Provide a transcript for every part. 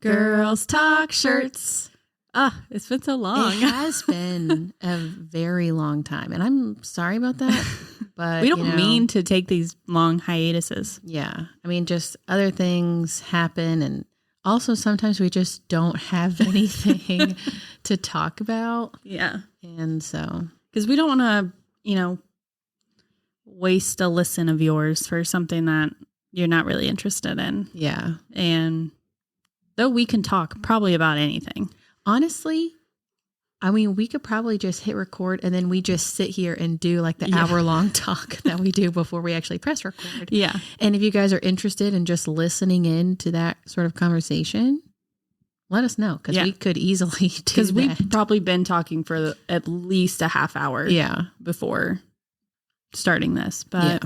Girls Talk Shirts. It's been so long. It has been a very long time. And I'm sorry about that. But we don't mean to take these long hiatuses. Yeah. I mean, just other things happen. And also sometimes we just don't have anything to talk about. Yeah. And so. Because we don't want to, waste a listen of yours for something that you're not really interested in. Yeah. And though we can talk probably about anything. Honestly, I mean, we could probably just hit record and then we just sit here and do like the hour-long talk that we do before we actually press record. Yeah. And if you guys are interested in just listening in to that sort of conversation, let us know because we could easily do that. Because we've probably been talking for at least a half hour before starting this. But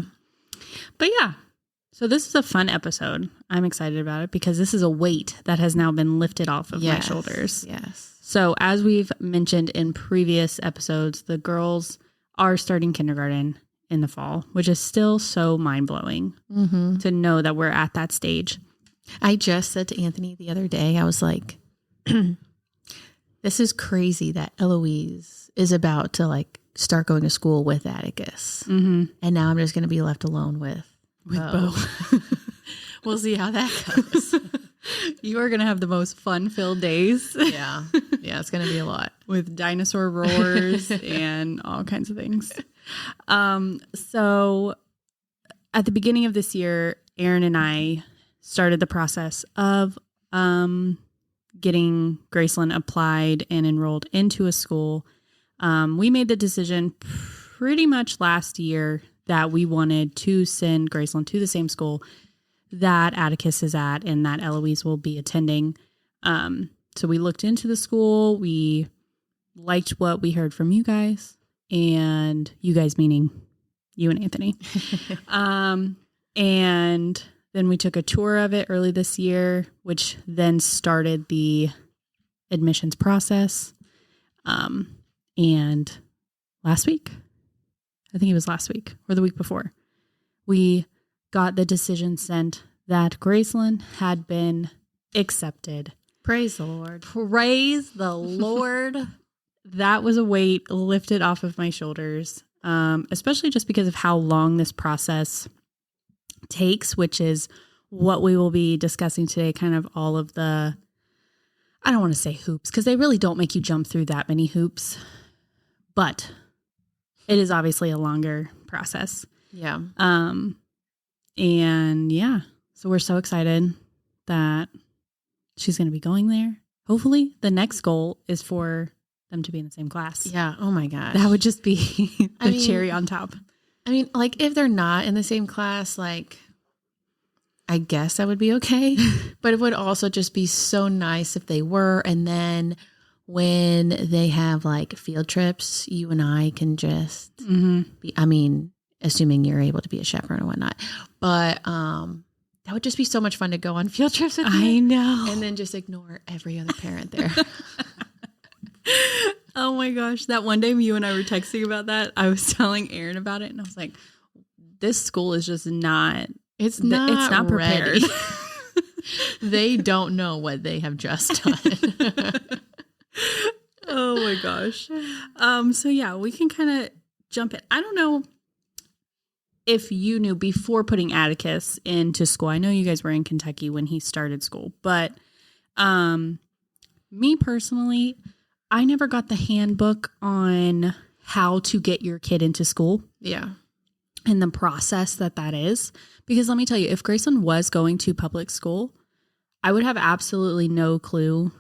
yeah. So this is a fun episode. I'm excited about it because this is a weight that has now been lifted off of my shoulders. Yes. So as we've mentioned in previous episodes, the girls are starting kindergarten in the fall, which is still so mind-blowing to know that we're at that stage. I just said to Anthony the other day, I was like, this is crazy that Eloise is about to start going to school with Atticus. Mm-hmm. And now I'm just going to be left alone with Bo. We'll see how that goes. You are going to have the most fun-filled days. Yeah. Yeah, it's going to be a lot. With dinosaur roars and all kinds of things. So at the beginning of this year, Aaron and I started the process of getting Gracelyn applied and enrolled into a school. We made the decision pretty much last year that we wanted to send Gracelyn to the same school that Atticus is at and that Eloise will be attending. So we looked into the school. We liked what we heard from you guys, and you guys meaning you and Anthony. And then we took a tour of it early this year, which then started the admissions process. And last week, I think it was last week or the week before, we got the decision sent that Gracelyn had been accepted. Praise the Lord. Praise the Lord. That was a weight lifted off of my shoulders, especially just because of how long this process takes, which is what we will be discussing today, kind of all of the, I don't want to say hoops, because they really don't make you jump through that many hoops, but it is obviously a longer process. Yeah. And yeah, so we're so excited that she's going to be going there. Hopefully the next goal is for them to be in the same class. Yeah. Oh my gosh. That would just be the cherry on top. I mean, if they're not in the same class, I guess that would be okay. But it would also just be so nice if they were. And then when they have field trips, you and I can just be, assuming you're able to be a chaperone and whatnot. But that would just be so much fun to go on field trips with I know. And then just ignore every other parent there. Oh my gosh. That one day you and I were texting about that, I was telling Aaron about it and I was like, this school is just not, it's not prepared. They don't know what they have just done. Oh my gosh. So yeah, we can kind of jump in. I don't know if you knew before putting Atticus into school. I know you guys were in Kentucky when he started school, but me personally, I never got the handbook on how to get your kid into school. Yeah. And the process that is. Because let me tell you, if Gracelyn was going to public school, I would have absolutely no clue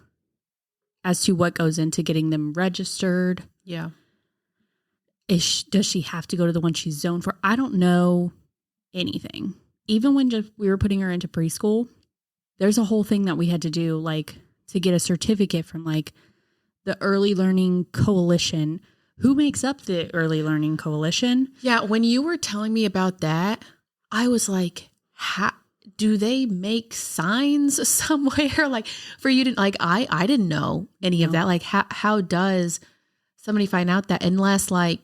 as to what goes into getting them registered. Yeah. Does she have to go to the one she's zoned for? I don't know anything. Even when we were putting her into preschool, there's a whole thing that we had to do, to get a certificate from, the Early Learning Coalition. Who makes up the Early Learning Coalition? Yeah, when you were telling me about that, I was like, do they make signs somewhere? For you to, I didn't know any of that. How does somebody find out that unless, I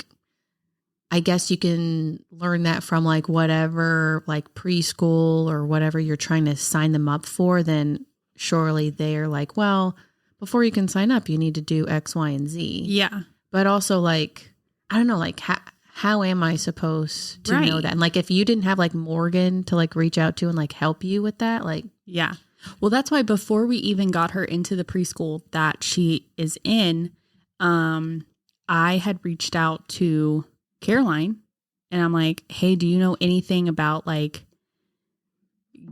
guess you can learn that from whatever, preschool or whatever you're trying to sign them up for, then surely they're like, well, before you can sign up, you need to do X, Y, and Z. Yeah. But also like, I don't know, like how am I supposed to know Right. that? And like, if you didn't have like Morgan to like reach out to and like help you with that, like, Yeah. Well, that's why before we even got her into the preschool that she is in, I had reached out to Caroline and I'm like, hey, do you know anything about like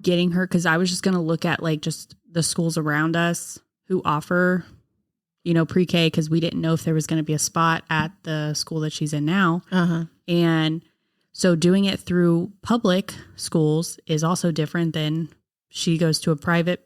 getting her? Cause I was just going to look at like just the schools around us who offer, you know, pre-K, cause we didn't know if there was going to be a spot at the school that she's in now. And so doing it through public schools is also different than she goes to a private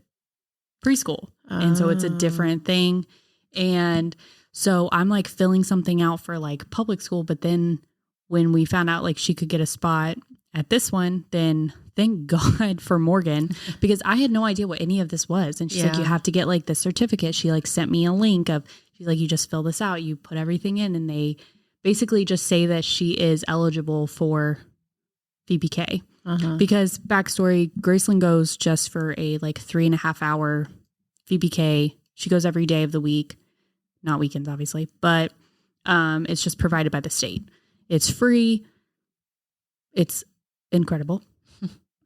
preschool. And so it's a different thing. And so I'm like filling something out for like public school. But then when we found out like she could get a spot at this one, then thank God for Morgan, because I had no idea what any of this was. And she's like, you have to get like the certificate. She like sent me a link of, she's like, you just fill this out, you put everything in, and they basically just say that she is eligible for VPK. Because backstory, Graceland goes just for a like 3.5 hour VPK. She goes every day of the week, not weekends, obviously, but it's just provided by the state. It's free. It's incredible.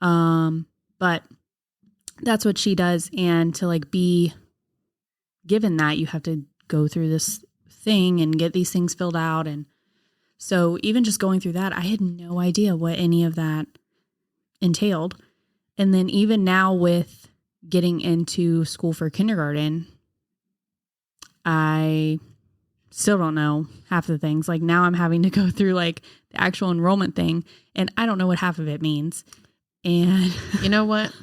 But that's what she does. And to like be given that, you have to go through this thing and get these things filled out. And so even just going through that, I had no idea what any of that entailed. And then even now with getting into school for kindergarten, I still don't know half the things. Like now I'm having to go through like the actual enrollment thing and I don't know what half of it means. And you know what?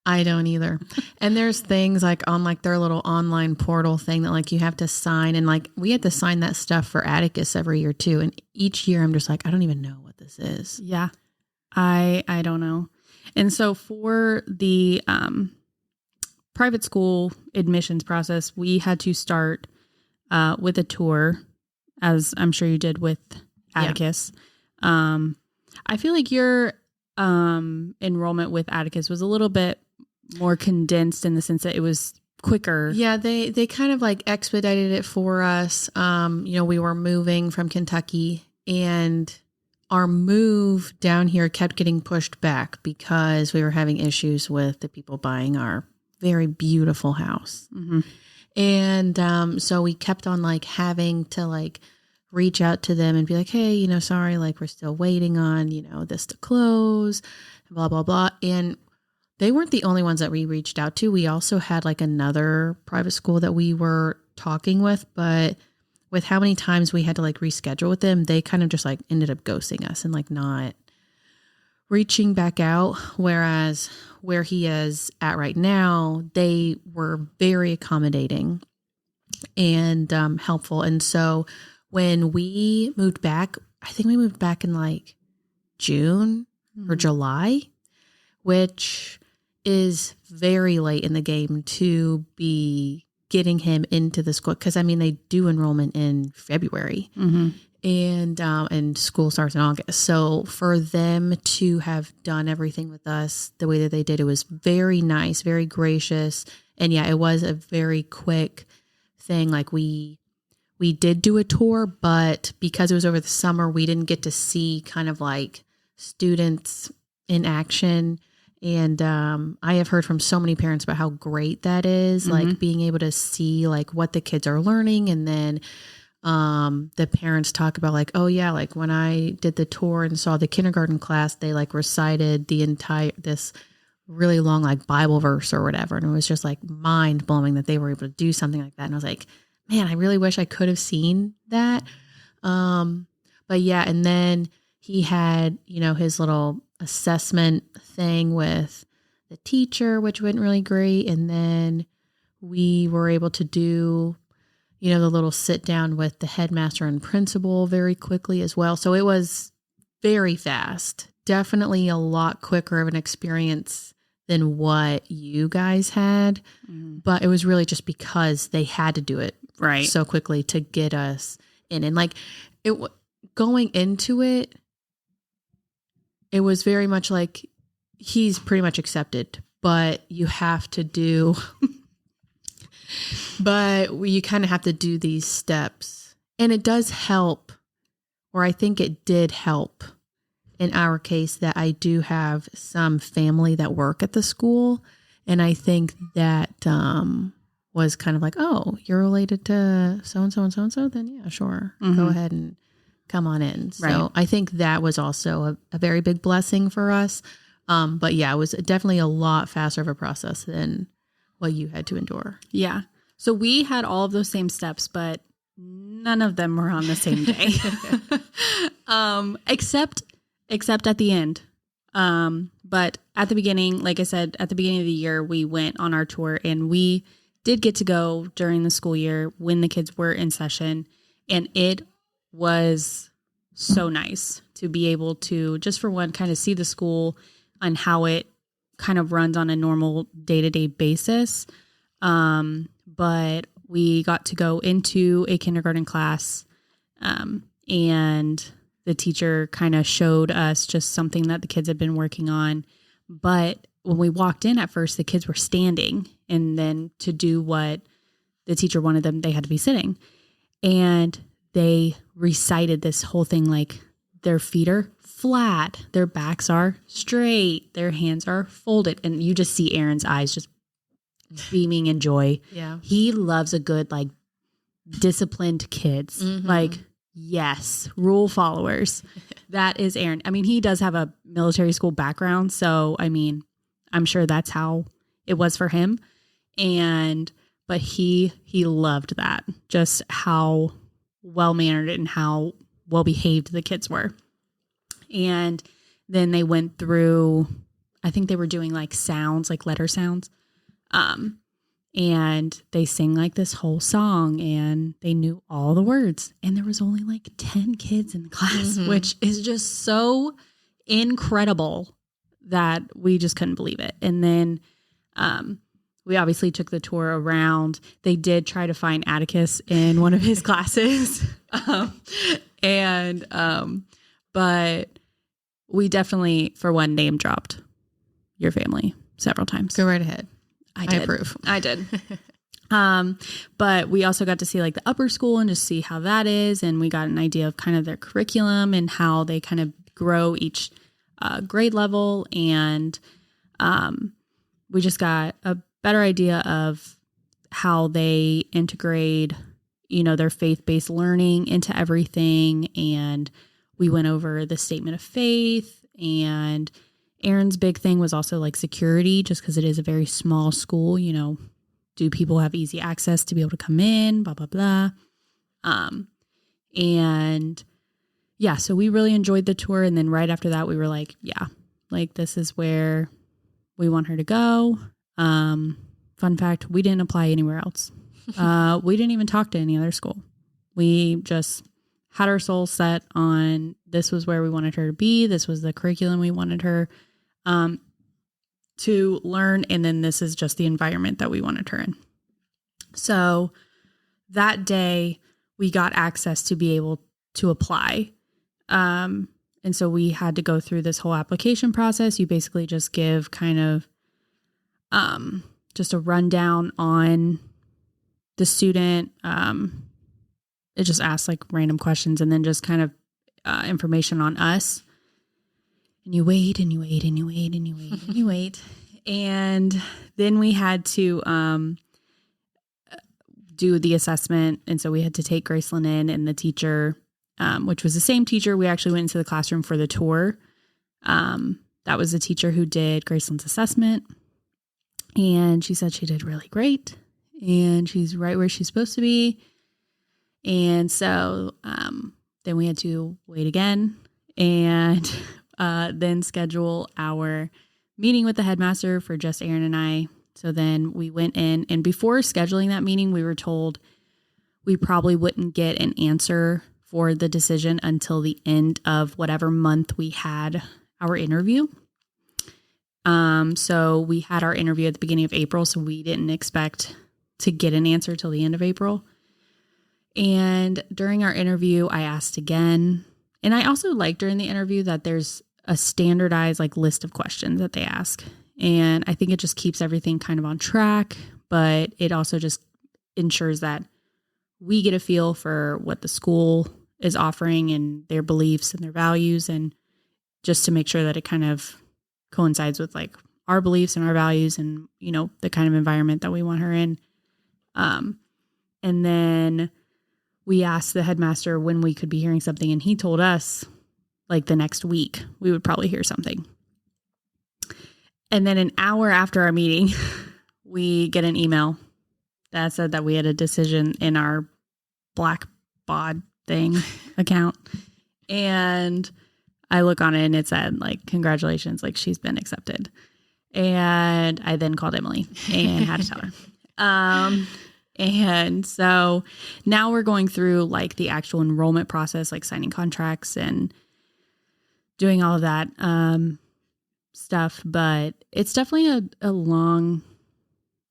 I don't either. And there's things like on like their little online portal thing that like you have to sign. And like we had to sign that stuff for Atticus every year too. And each year I'm just like, I don't even know what this is. Yeah. I don't know. And so for the private school admissions process, we had to start with a tour, as I'm sure you did with Atticus. Yeah. I feel like your enrollment with Atticus was a little bit more condensed in the sense that it was quicker. Yeah, they kind of like expedited it for us. You know, we were moving from Kentucky and our move down here kept getting pushed back because we were having issues with the people buying our very beautiful house. And so we kept on like having to like reach out to them and be like, hey, you know, sorry, like we're still waiting on, you know, this to close, blah, blah, blah. And they weren't the only ones that we reached out to. We also had like another private school that we were talking with, but with how many times we had to like reschedule with them, they kind of just like ended up ghosting us and like not reaching back out. Whereas where he is at right now, they were very accommodating and helpful. And so when we moved back, I think we moved back in like June or July, which is very late in the game to be getting him into the school. Cause I mean, they do enrollment in February and school starts in August. So for them to have done everything with us the way that they did, it was very nice, very gracious. And yeah, it was a very quick thing. Like we did do a tour, but because it was over the summer, we didn't get to see kind of like students in action. And I have heard from so many parents about how great that is, like being able to see like what the kids are learning. And then the parents talk about like, oh yeah, like when I did the tour and saw the kindergarten class, they like recited this really long like Bible verse or whatever. And it was just like mind blowing that they were able to do something like that. And I was like, man, I really wish I could have seen that. But yeah, and then he had, you know, his little assessment thing with the teacher, which went really great. And then we were able to do, you know, the little sit down with the headmaster and principal very quickly as well. So it was very fast, definitely a lot quicker of an experience than what you guys had. But it was really just because they had to do it right so quickly to get us in. And like going into it, it was very much like he's pretty much accepted but you have to do, but you kind of have to do these steps. And it does help, or I think it did help in our case, that I do have some family that work at the school. And I think that was kind of like, oh, you're related to so-and-so and so-and-so? Then yeah, sure. Go ahead and come on in. So Right. I think that was also a very big blessing for us. But yeah, it was definitely a lot faster of a process than what you had to endure. Yeah. So we had all of those same steps, but none of them were on the same day. Except at the end. But at the beginning, like I said, at the beginning of the year, we went on our tour and we did get to go during the school year when the kids were in session. And it was so nice to be able to, just for one, kind of see the school and how it kind of runs on a normal day-to-day basis. But we got to go into a kindergarten class, and the teacher kind of showed us just something that the kids had been working on. But when we walked in at first, the kids were standing, and then to do what the teacher wanted them, they had to be sitting. And they recited this whole thing like their feet are flat, their backs are straight, their hands are folded. And you just see Aaron's eyes just beaming in joy. Yeah. He loves a good, like, disciplined kids. Like, yes, rule followers. That is Aaron. I mean, he does have a military school background. So, I mean, I'm sure that's how it was for him. But he loved that, just how well-mannered and how well-behaved the kids were. And then they went through, I think they were doing like sounds, like letter sounds. And they sing like this whole song and they knew all the words. And there was only like 10 kids in the class, which is just so incredible that we just couldn't believe it. And then, we obviously took the tour around. They did try to find Atticus in one of his classes. But we definitely, for one, name dropped your family several times. Go right ahead. I did. approve. I did. But we also got to see like the upper school and just see how that is. And we got an idea of kind of their curriculum and how they kind of grow each grade level. And we just got a better idea of how they integrate, their faith-based learning into everything. And we went over the statement of faith, and Aaron's big thing was also like security, just because it is a very small school. Do people have easy access to be able to come in, blah, blah, blah. And yeah, so we really enjoyed the tour. And then right after that, we were like, yeah, like this is where we want her to go. Fun fact, we didn't apply anywhere else. We didn't even talk to any other school. We just had our soul set on this was where we wanted her to be. This was the curriculum we wanted her to learn. And then this is just the environment that we wanted her in. So that day we got access to be able to apply. And so we had to go through this whole application process. You basically just give kind of just a rundown on the student. It just asks like random questions and then just kind of information on us. And you wait and you wait and you wait and you wait and you wait. And then we had to do the assessment. And so we had to take Gracelyn in, and the teacher, which was the same teacher, we actually went into the classroom for the tour. That was the teacher who did Gracelyn's assessment. And she said she did really great. And she's right where she's supposed to be. And so then we had to wait again and then schedule our meeting with the headmaster for just Aaron and I. So then we went in, and before scheduling that meeting, we were told we probably wouldn't get an answer for the decision until the end of whatever month we had our interview. So we had our interview at the beginning of April, so we didn't expect to get an answer till the end of April. And during our interview, I asked again. And I also like during the interview that there's a standardized like list of questions that they ask. And I think it just keeps everything kind of on track, but it also just ensures that we get a feel for what the school is offering and their beliefs and their values, and just to make sure that it kind of coincides with like our beliefs and our values and, you know, the kind of environment that we want her in. And then we asked the headmaster when we could be hearing something, and he told us like the next week we would probably hear something. And then an hour after our meeting, we get an email that said that we had a decision in our Blackbaud thing account. And I look on it and it said like, congratulations, like she's been accepted. And I then called Emily and had to tell her. And so now we're going through like the actual enrollment process, like signing contracts and doing all of that stuff. But it's definitely a long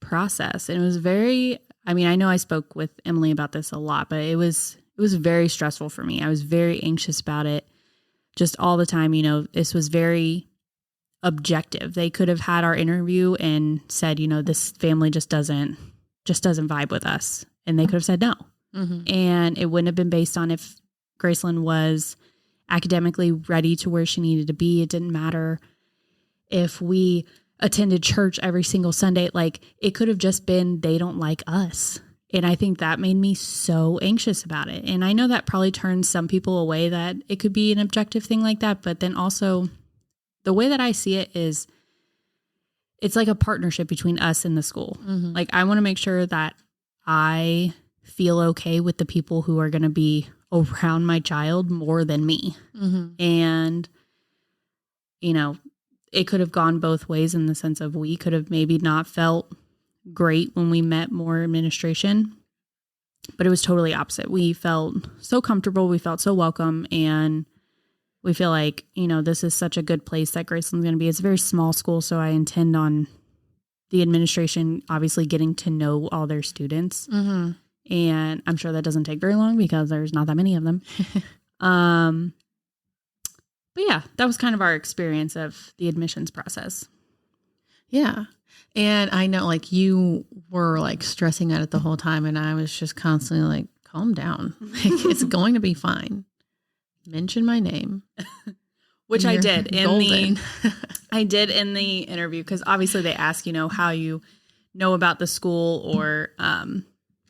process. And it was very, I mean, I know I spoke with Emily about this a lot, but it was very stressful for me. I was very anxious about it just all the time. You know, this was very objective. They could have had our interview and said, you know, this family just doesn't vibe with us. And they could have said no. Mm-hmm. And it wouldn't have been based on if Gracelyn was academically ready to where she needed to be. It didn't matter if we attended church every single Sunday. Like, it could have just been they don't like us. And I think that made me so anxious about it. And I know that probably turns some people away, that it could be an objective thing like that. But then also the way that I see it is it's like a partnership between us and the school. Mm-hmm. Like, I want to make sure that I feel okay with the people who are going to be around my child more than me. Mm-hmm. And, you know, it could have gone both ways in the sense of we could have maybe not felt great when we met more administration, but it was totally opposite. We felt so comfortable. We felt so welcome. And we feel like, you know, this is such a good place that Gracelyn's going to be. It's a very small school, so I intend on the administration obviously getting to know all their students. Mm-hmm. And I'm sure that doesn't take very long because there's not that many of them. But yeah, that was kind of our experience of the admissions process. Yeah. And I know like you were like stressing out it the whole time, and I was just constantly like, calm down. Like, it's going to be fine. Mention my name. Which I did in the interview, because obviously they ask, you know, how you know about the school or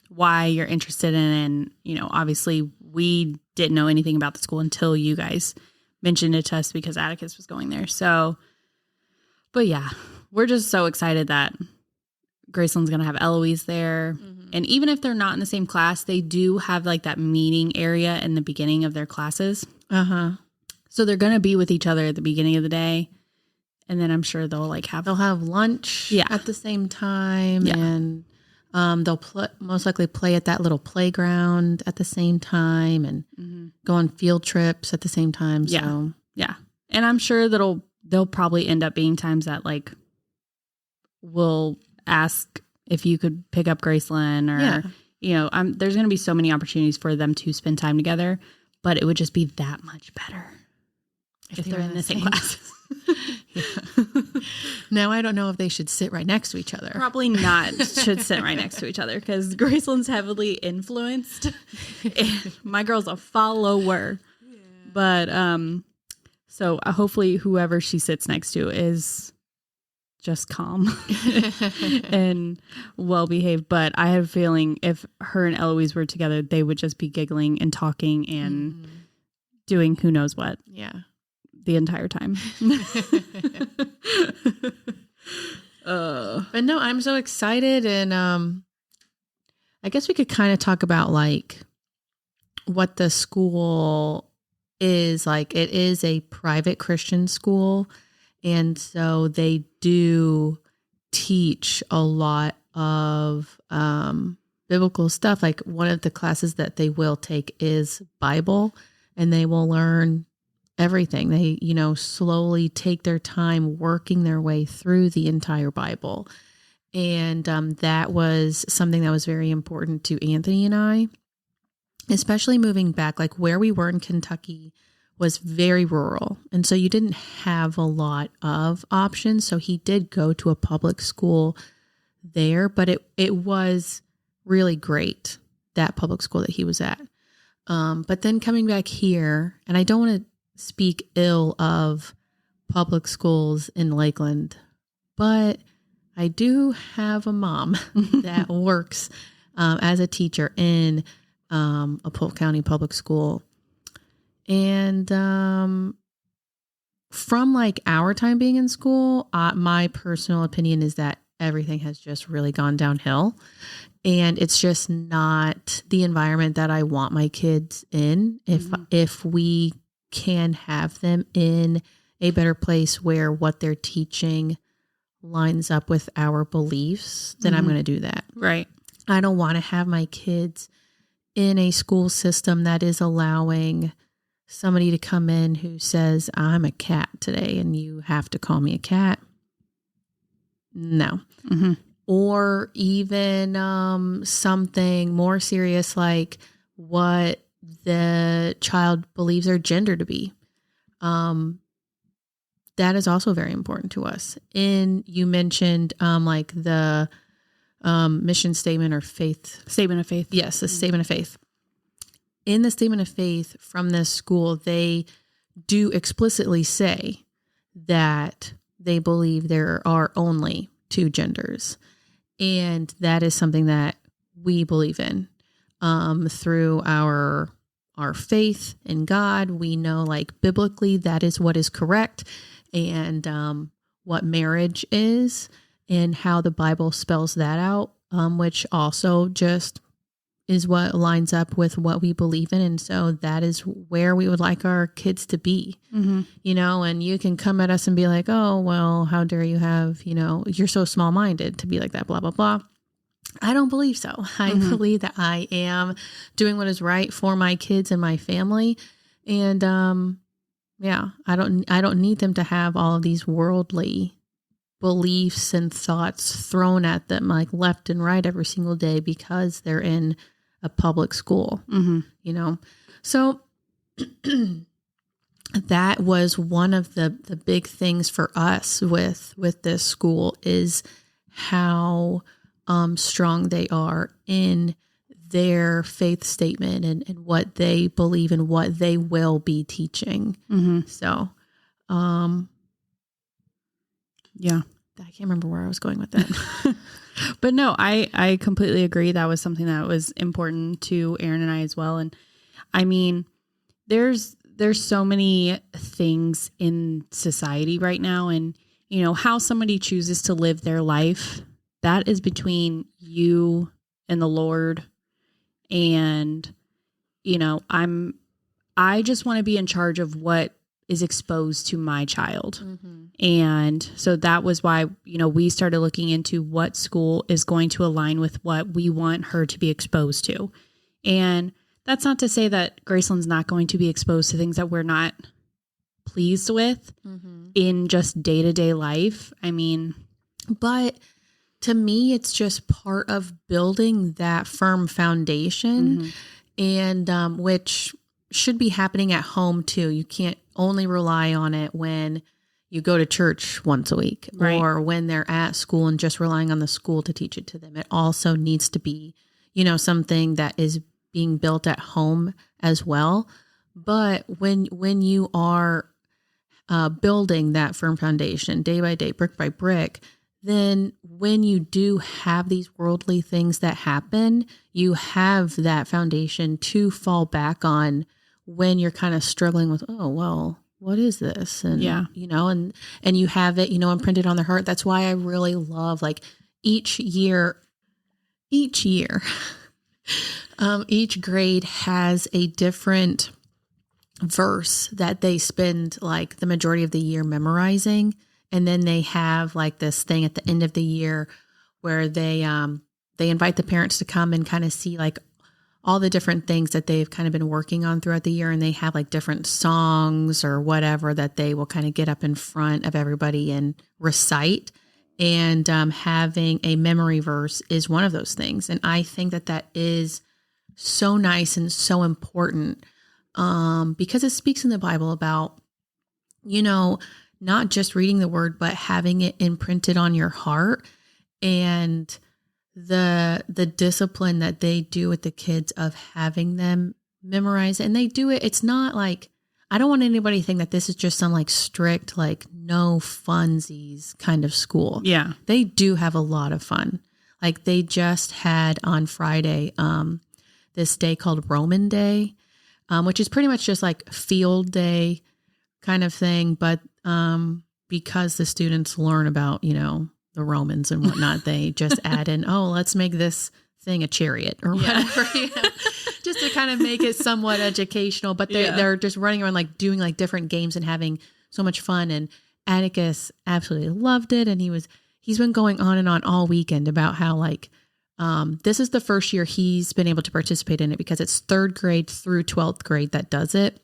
why you're interested in it. And, you know, obviously we didn't know anything about the school until you guys mentioned it to us because Atticus was going there. So, but yeah, we're just so excited that Gracelyn's going to have Eloise there. Mm-hmm. And even if they're not in the same class, they do have like that meeting area in the beginning of their classes. Uh-huh. So they're going to be with each other at the beginning of the day. And then I'm sure they'll have lunch at the same time. Yeah. And they'll most likely play at that little playground at the same time, and mm-hmm. go on field trips at the same time. Yeah. So. Yeah. And I'm sure there'll probably end up being times that like we'll ask if you could pick up Gracelyn or, you know, there's going to be so many opportunities for them to spend time together, but it would just be that much better if they're in the same classes. Now, I don't know if they should sit right next to each other. Probably not should sit right next to each other, because Gracelyn's heavily influenced. And my girl's a follower. Yeah. But so hopefully whoever she sits next to is just calm and well behaved. But I have a feeling if her and Eloise were together, they would just be giggling and talking and doing who knows what. Yeah. The entire time. But no, I'm so excited. And I guess we could kind of talk about like what the school is like. It is a private Christian school. And so they do teach a lot of biblical stuff. Like, one of the classes that they will take is Bible, and they will learn everything. They, you know, slowly take their time working their way through the entire Bible. And that was something that was very important to Anthony and I, especially moving back. Like, where we were in Kentucky was very rural. And so you didn't have a lot of options. So he did go to a public school there, but it was really great, that public school that he was at. But then coming back here, and I don't want to speak ill of public schools in Lakeland, but I do have a mom that works as a teacher in a Polk County public school. And from like our time being in school, my personal opinion is that everything has just really gone downhill. And it's just not the environment that I want my kids in. If we can have them in a better place where what they're teaching lines up with our beliefs, then I'm going to do that. Right. I don't want to have my kids in a school system that is allowing somebody to come in who says, I'm a cat today and you have to call me a cat. No. Mm-hmm. Or even something more serious like what the child believes their gender to be. That is also very important to us. You mentioned like the mission statement or faith. Statement of faith. Yes, the statement of faith. In the statement of faith from this school, they do explicitly say that they believe there are only two genders. And that is something that we believe in through our faith in God. We know like biblically that is what is correct and what marriage is and how the Bible spells that out, which also just is what lines up with what we believe in. And so that is where we would like our kids to be, you know, and you can come at us and be like, oh, well, how dare you have, you know, you're so small minded to be like that, blah, blah, blah. I don't believe so. I believe that I am doing what is right for my kids and my family. And, yeah, I don't need them to have all of these worldly beliefs and thoughts thrown at them like left and right every single day because they're in a public school, you know? So that was one of the big things for us with this school is how strong they are in their faith statement and what they believe and what they will be teaching. So, yeah, I can't remember where I was going with that. But no, I completely agree. That was something that was important to Aaron and I as well. And I mean, there's so many things in society right now, and you know, how somebody chooses to live their life, that is between you and the Lord. And, you know, I just want to be in charge of what is exposed to my child. And so that was why, you know, we started looking into what school is going to align with what we want her to be exposed to. And that's not to say that Graceland's not going to be exposed to things that we're not pleased with in just day-to-day life. I mean, but to me, it's just part of building that firm foundation and which should be happening at home too. You can't only rely on it when you go to church once a week or when they're at school and just relying on the school to teach it to them. It also needs to be, you know, something that is being built at home as well. But when you are building that firm foundation day by day, brick by brick, then when you do have these worldly things that happen, you have that foundation to fall back on when you're kind of struggling with, oh, well, what is this? And, you know, and you have it, you know, imprinted on their heart. That's why I really love like each year, each grade has a different verse that they spend like the majority of the year memorizing. And then they have like this thing at the end of the year where they invite the parents to come and kind of see like all the different things that they've kind of been working on throughout the year. And they have like different songs or whatever that they will kind of get up in front of everybody and recite. And having a memory verse is one of those things. And I think that is so nice and so important because it speaks in the Bible about, not just reading the word, but having it imprinted on your heart, and the discipline that they do with the kids of having them memorize it. And they do it. It's not like, I don't want anybody to think that this is just some like strict, like no funsies kind of school. Yeah. They do have a lot of fun. Like they just had on Friday, this day called Roman Day, which is pretty much just like field day kind of thing. But because the students learn about, the Romans and whatnot, they just add in, let's make this thing a chariot or whatever, just to kind of make it somewhat educational. But they're just running around like doing like different games and having so much fun. And Atticus absolutely loved it. And he's been going on and on all weekend about how like, this is the first year he's been able to participate in it because it's 3rd grade through 12th grade that does it.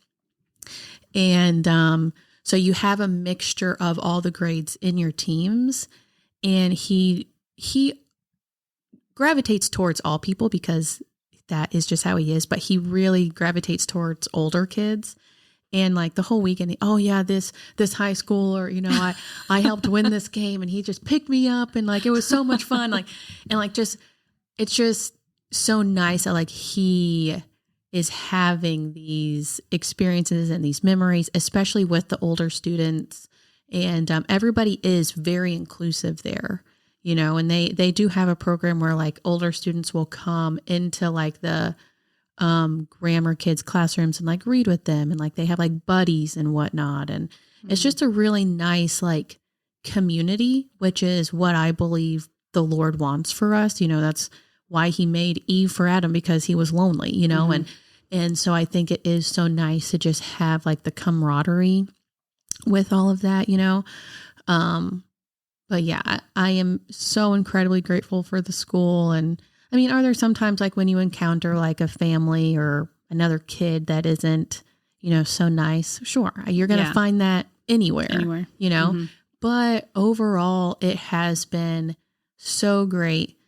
And so you have a mixture of all the grades in your teams, and he gravitates towards all people because that is just how he is, but he really gravitates towards older kids. And like the whole weekend, this high schooler, I helped win this game, and he just picked me up, and like it was so much fun. It's just so nice that like he is having these experiences and these memories, especially with the older students. And everybody is very inclusive there, and they do have a program where like older students will come into like the grammar kids classrooms and like read with them, and like they have like buddies and whatnot. And it's just a really nice like community, which is what I believe the Lord wants for us. That's why he made Eve for Adam, because he was lonely, and so I think it is so nice to just have like the camaraderie with all of that, but yeah, I am so incredibly grateful for the school. And I mean, are there sometimes like when you encounter like a family or another kid that isn't, so nice? Sure. You're going to find that anywhere, but overall it has been so great.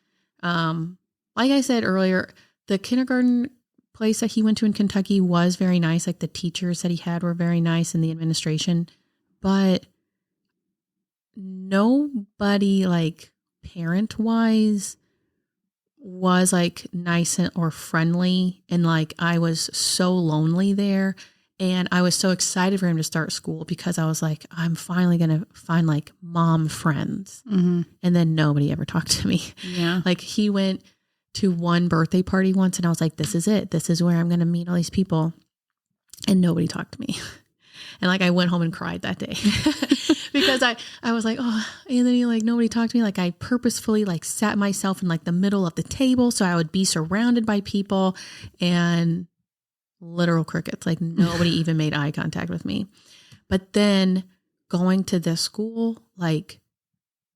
Like I said earlier, the kindergarten place that he went to in Kentucky was very nice. Like the teachers that he had were very nice, and the administration, but nobody like parent wise was like nice or friendly. And like, I was so lonely there, and I was so excited for him to start school because I was like, I'm finally going to find like mom friends. Mm-hmm. And then nobody ever talked to me. Yeah. Like he went to one birthday party once, and I was like, this is it. This is where I'm going to meet all these people. And nobody talked to me. And like, I went home and cried that day because I was like, oh, Anthony, like nobody talked to me. Like I purposefully like sat myself in like the middle of the table so I would be surrounded by people, and literal crickets. Like nobody even made eye contact with me. But then going to this school, like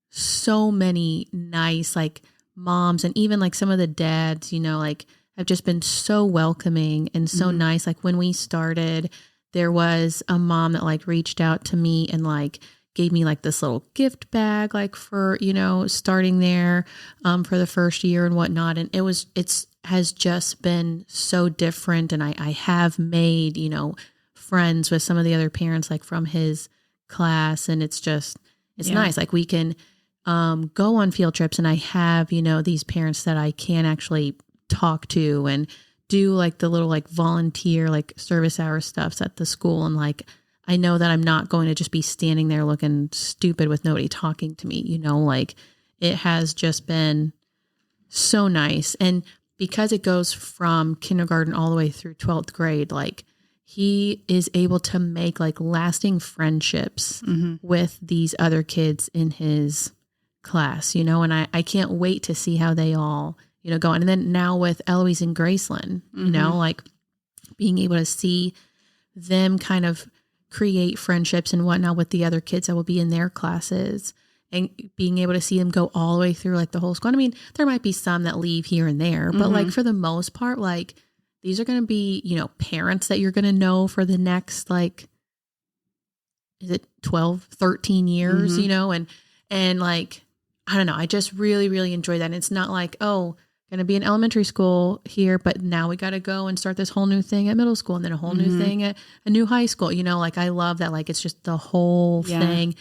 so many nice like moms, and even like some of the dads, like have just been so welcoming and so nice. Like when we started, there was a mom that like reached out to me and like gave me like this little gift bag, like for, starting there for the first year and whatnot. And it's has just been so different. And I have made, friends with some of the other parents, like from his class. And it's nice. Like we can go on field trips, and I have, these parents that I can actually talk to and do like the little like volunteer like service hour stuffs at the school. And like I know that I'm not going to just be standing there looking stupid with nobody talking to me, like it has just been so nice. And because it goes from kindergarten all the way through 12th grade, like he is able to make like lasting friendships with these other kids in his class, and I can't wait to see how they all go on. And then now with Eloise and Graceland, like being able to see them kind of create friendships and whatnot with the other kids that will be in their classes, and being able to see them go all the way through like the whole school. I mean, there might be some that leave here and there, but like for the most part, like these are going to be, parents that you're going to know for the next, like, is it 12, 13 years, and like, I don't know. I just really, really enjoy that. And it's not like, oh, going to be in elementary school here, but now we got to go and start this whole new thing at middle school and then a whole new thing at a new high school. You know, like I love that. Like it's just the whole thing.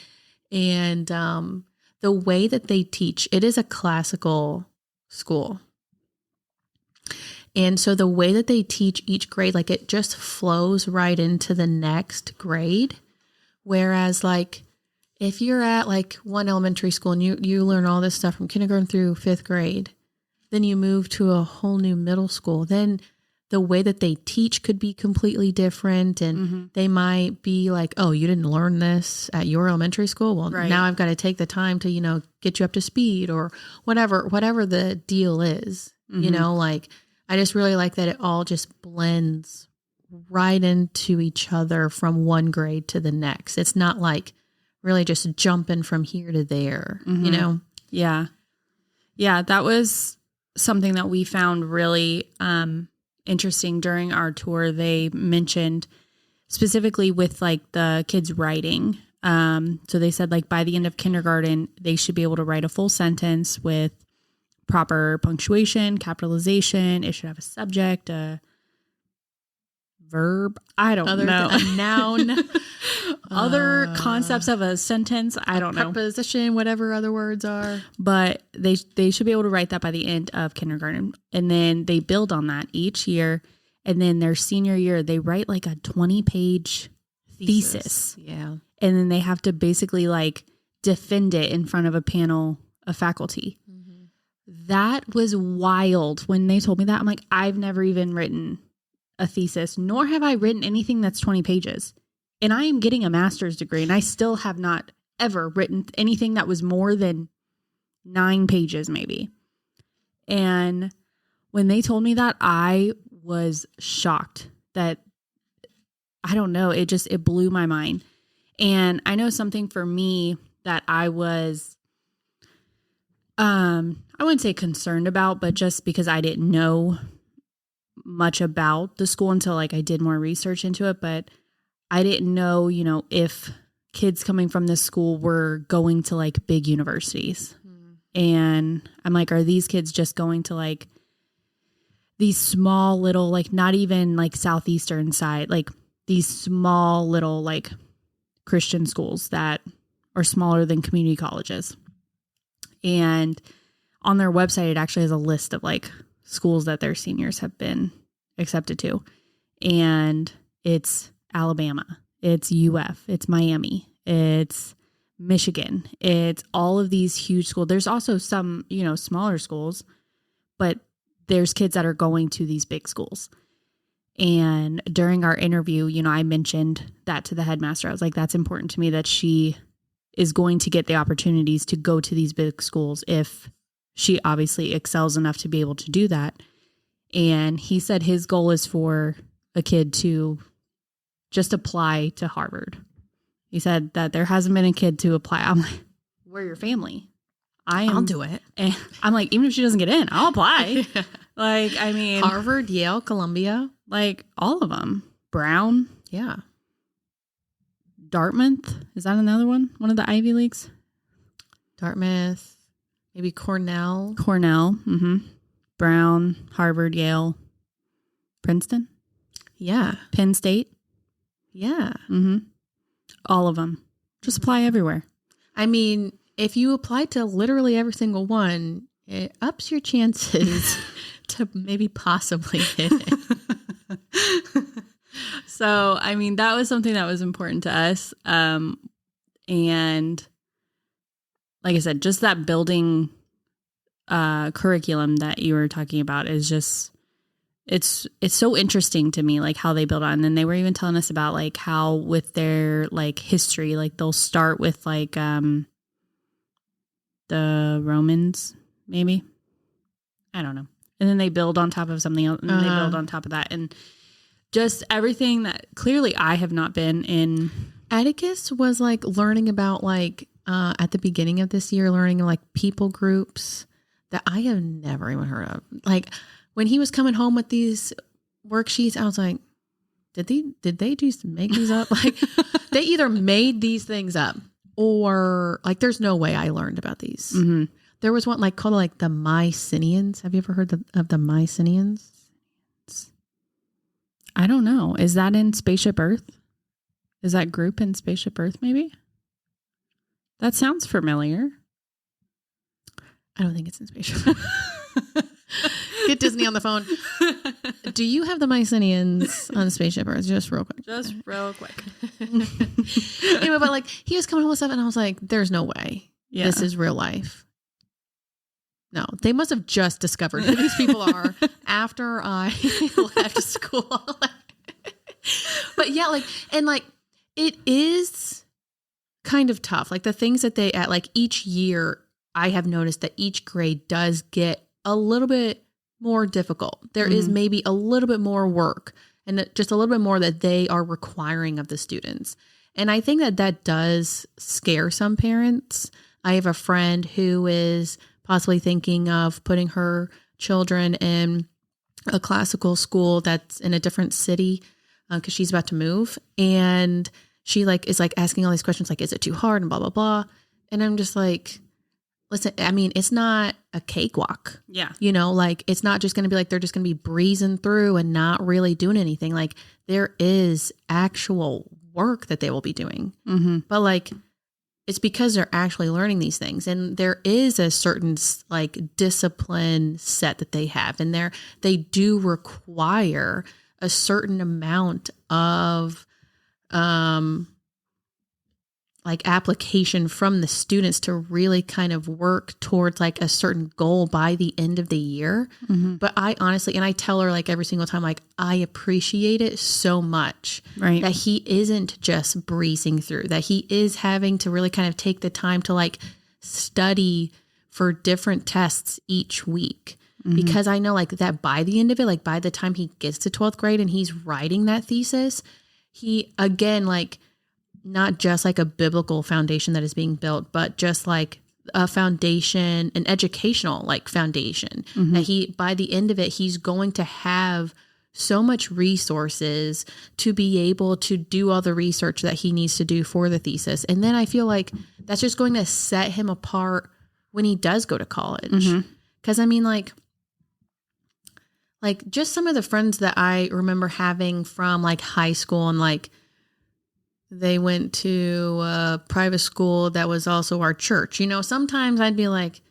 And the way that they teach, it is a classical school. And so the way that they teach each grade, like it just flows right into the next grade. Whereas like if you're at like one elementary school and you learn all this stuff from kindergarten through 5th grade, then you move to a whole new middle school, then the way that they teach could be completely different. And they might be like, oh, you didn't learn this at your elementary school. Well, now I've got to take the time to, you know, get you up to speed or whatever the deal is, you know, like I just really like that it all just blends right into each other from one grade to the next. It's not like really just jumping from here to there, you know? Yeah. Yeah. That was something that we found really interesting during our tour. They mentioned specifically with like the kids writing. So they said like by the end of kindergarten, they should be able to write a full sentence with proper punctuation, capitalization. It should have a subject, a verb. I don't know. A noun. Other concepts of a sentence. I don't know. Preposition, whatever other words are. But they should be able to write that by the end of kindergarten. And then they build on that each year. And then their senior year, they write like a 20-page thesis. Yeah. And then they have to basically like defend it in front of a panel of faculty. That was wild. When they told me that, I'm like, I've never even written a thesis, nor have I written anything that's 20 pages. And I am getting a master's degree, and I still have not ever written anything that was more than 9 pages, maybe. And when they told me that, I was shocked that, I don't know, it blew my mind. And I know something for me that I was, I wouldn't say concerned about, but just because I didn't know much about the school until like I did more research into it, but I didn't know, you know, if kids coming from this school were going to like big universities. And I'm like, are these kids just going to like these small little, like not even like southeastern side, like these small little like Christian schools that are smaller than community colleges? And on their website, it actually has a list of like schools that their seniors have been accepted to. And it's Alabama, it's UF, it's Miami, it's Michigan, it's all of these huge schools. There's also some, you know, smaller schools, but there's kids that are going to these big schools. And during our interview, you know, I mentioned that to the headmaster. I was like, that's important to me that she is going to get the opportunities to go to these big schools if she obviously excels enough to be able to do that. And he said his goal is for a kid to just apply to Harvard. He said that there hasn't been a kid to apply. I'm like, we're your family. I'll do it. And I'm like, even if she doesn't get in, I'll apply. Like, I mean, Harvard, Yale, Columbia, like all of them. Brown. Yeah. Dartmouth. Is that another one? One of the Ivy Leagues? Dartmouth, maybe Cornell. Mm-hmm. Brown, Harvard, Yale, Princeton. Yeah. Penn State. Yeah. Mm-hmm. All of them. Just apply everywhere. I mean, if you apply to literally every single one, it ups your chances to maybe possibly hit it. So, I mean, that was something that was important to us. And like I said, just that building curriculum that you were talking about is just, it's so interesting to me, like how they build on. And then they were even telling us about like how with their like history, like they'll start with like the Romans, maybe. I don't know. And then they build on top of something else, and then they build on top of that. And just everything that clearly I have not been in. Atticus was like learning about like at the beginning of this year, learning like people groups that I have never even heard of. Like when he was coming home with these worksheets, I was like, did they just make these up? Like they either made these things up or like there's no way I learned about these. Mm-hmm. There was one like called like the Mycenaeans. Have you ever heard of the Mycenaeans? I don't know. Is that in Spaceship Earth? Is that group in Spaceship Earth maybe? That sounds familiar. I don't think it's in Spaceship. Get Disney on the phone. Do you have the Mycenaeans on Spaceship Earth? Just real quick. Just real quick. Anyway, but like he was coming up with stuff and I was like, there's no way this is real life. No, they must have just discovered who these people are after I left school. But yeah, like, and like, it is kind of tough. Like the things that they at like each year, I have noticed that each grade does get a little bit more difficult. There is maybe a little bit more work and just a little bit more that they are requiring of the students. And I think that that does scare some parents. I have a friend who is possibly thinking of putting her children in a classical school that's in a different city because she's about to move. And she like is like asking all these questions like, is it too hard and blah, blah, blah. And I'm just like, listen, I mean, it's not a cakewalk. Yeah. You know, like it's not just going to be like they're just going to be breezing through and not really doing anything. Like there is actual work that they will be doing. But like it's because they're actually learning these things. And there is a certain like discipline set that they have. And they do require a certain amount of like application from the students to really kind of work towards like a certain goal by the end of the year. But I honestly, and I tell her like every single time, like I appreciate it so much that he isn't just breezing through, that he is having to really kind of take the time to like study for different tests each week. Because I know like that by the end of it, like by the time he gets to 12th grade and he's writing that thesis, he again, like, not just like a biblical foundation that is being built, but just like a foundation, an educational like foundation that he, by the end of it, he's going to have so much resources to be able to do all the research that he needs to do for the thesis. And then I feel like that's just going to set him apart when he does go to college. Cause I mean, like just some of the friends that I remember having from like high school and like, they went to a private school that was also our church. You know, sometimes I'd be like,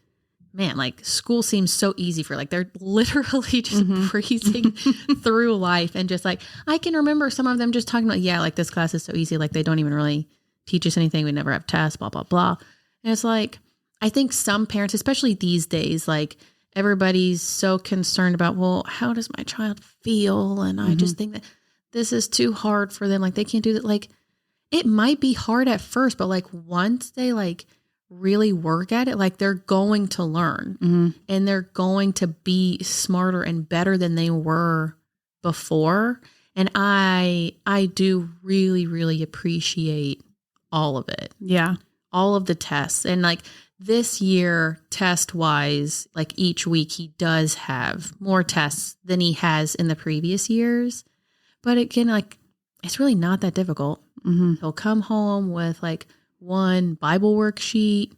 man, like school seems so easy for like, they're literally just breezing through life. And just like, I can remember some of them just talking about, yeah, like this class is so easy. Like they don't even really teach us anything. We never have tests, blah, blah, blah. And it's like, I think some parents, especially these days, like everybody's so concerned about, well, how does my child feel? And I just think that this is too hard for them. Like they can't do that. Like, it might be hard at first, but like once they like really work at it, like they're going to learn and they're going to be smarter and better than they were before. And I do really, really appreciate all of it. Yeah. All of the tests. And like this year, test wise, like each week he does have more tests than he has in the previous years. But again, like it's really not that difficult. He'll come home with like one Bible worksheet,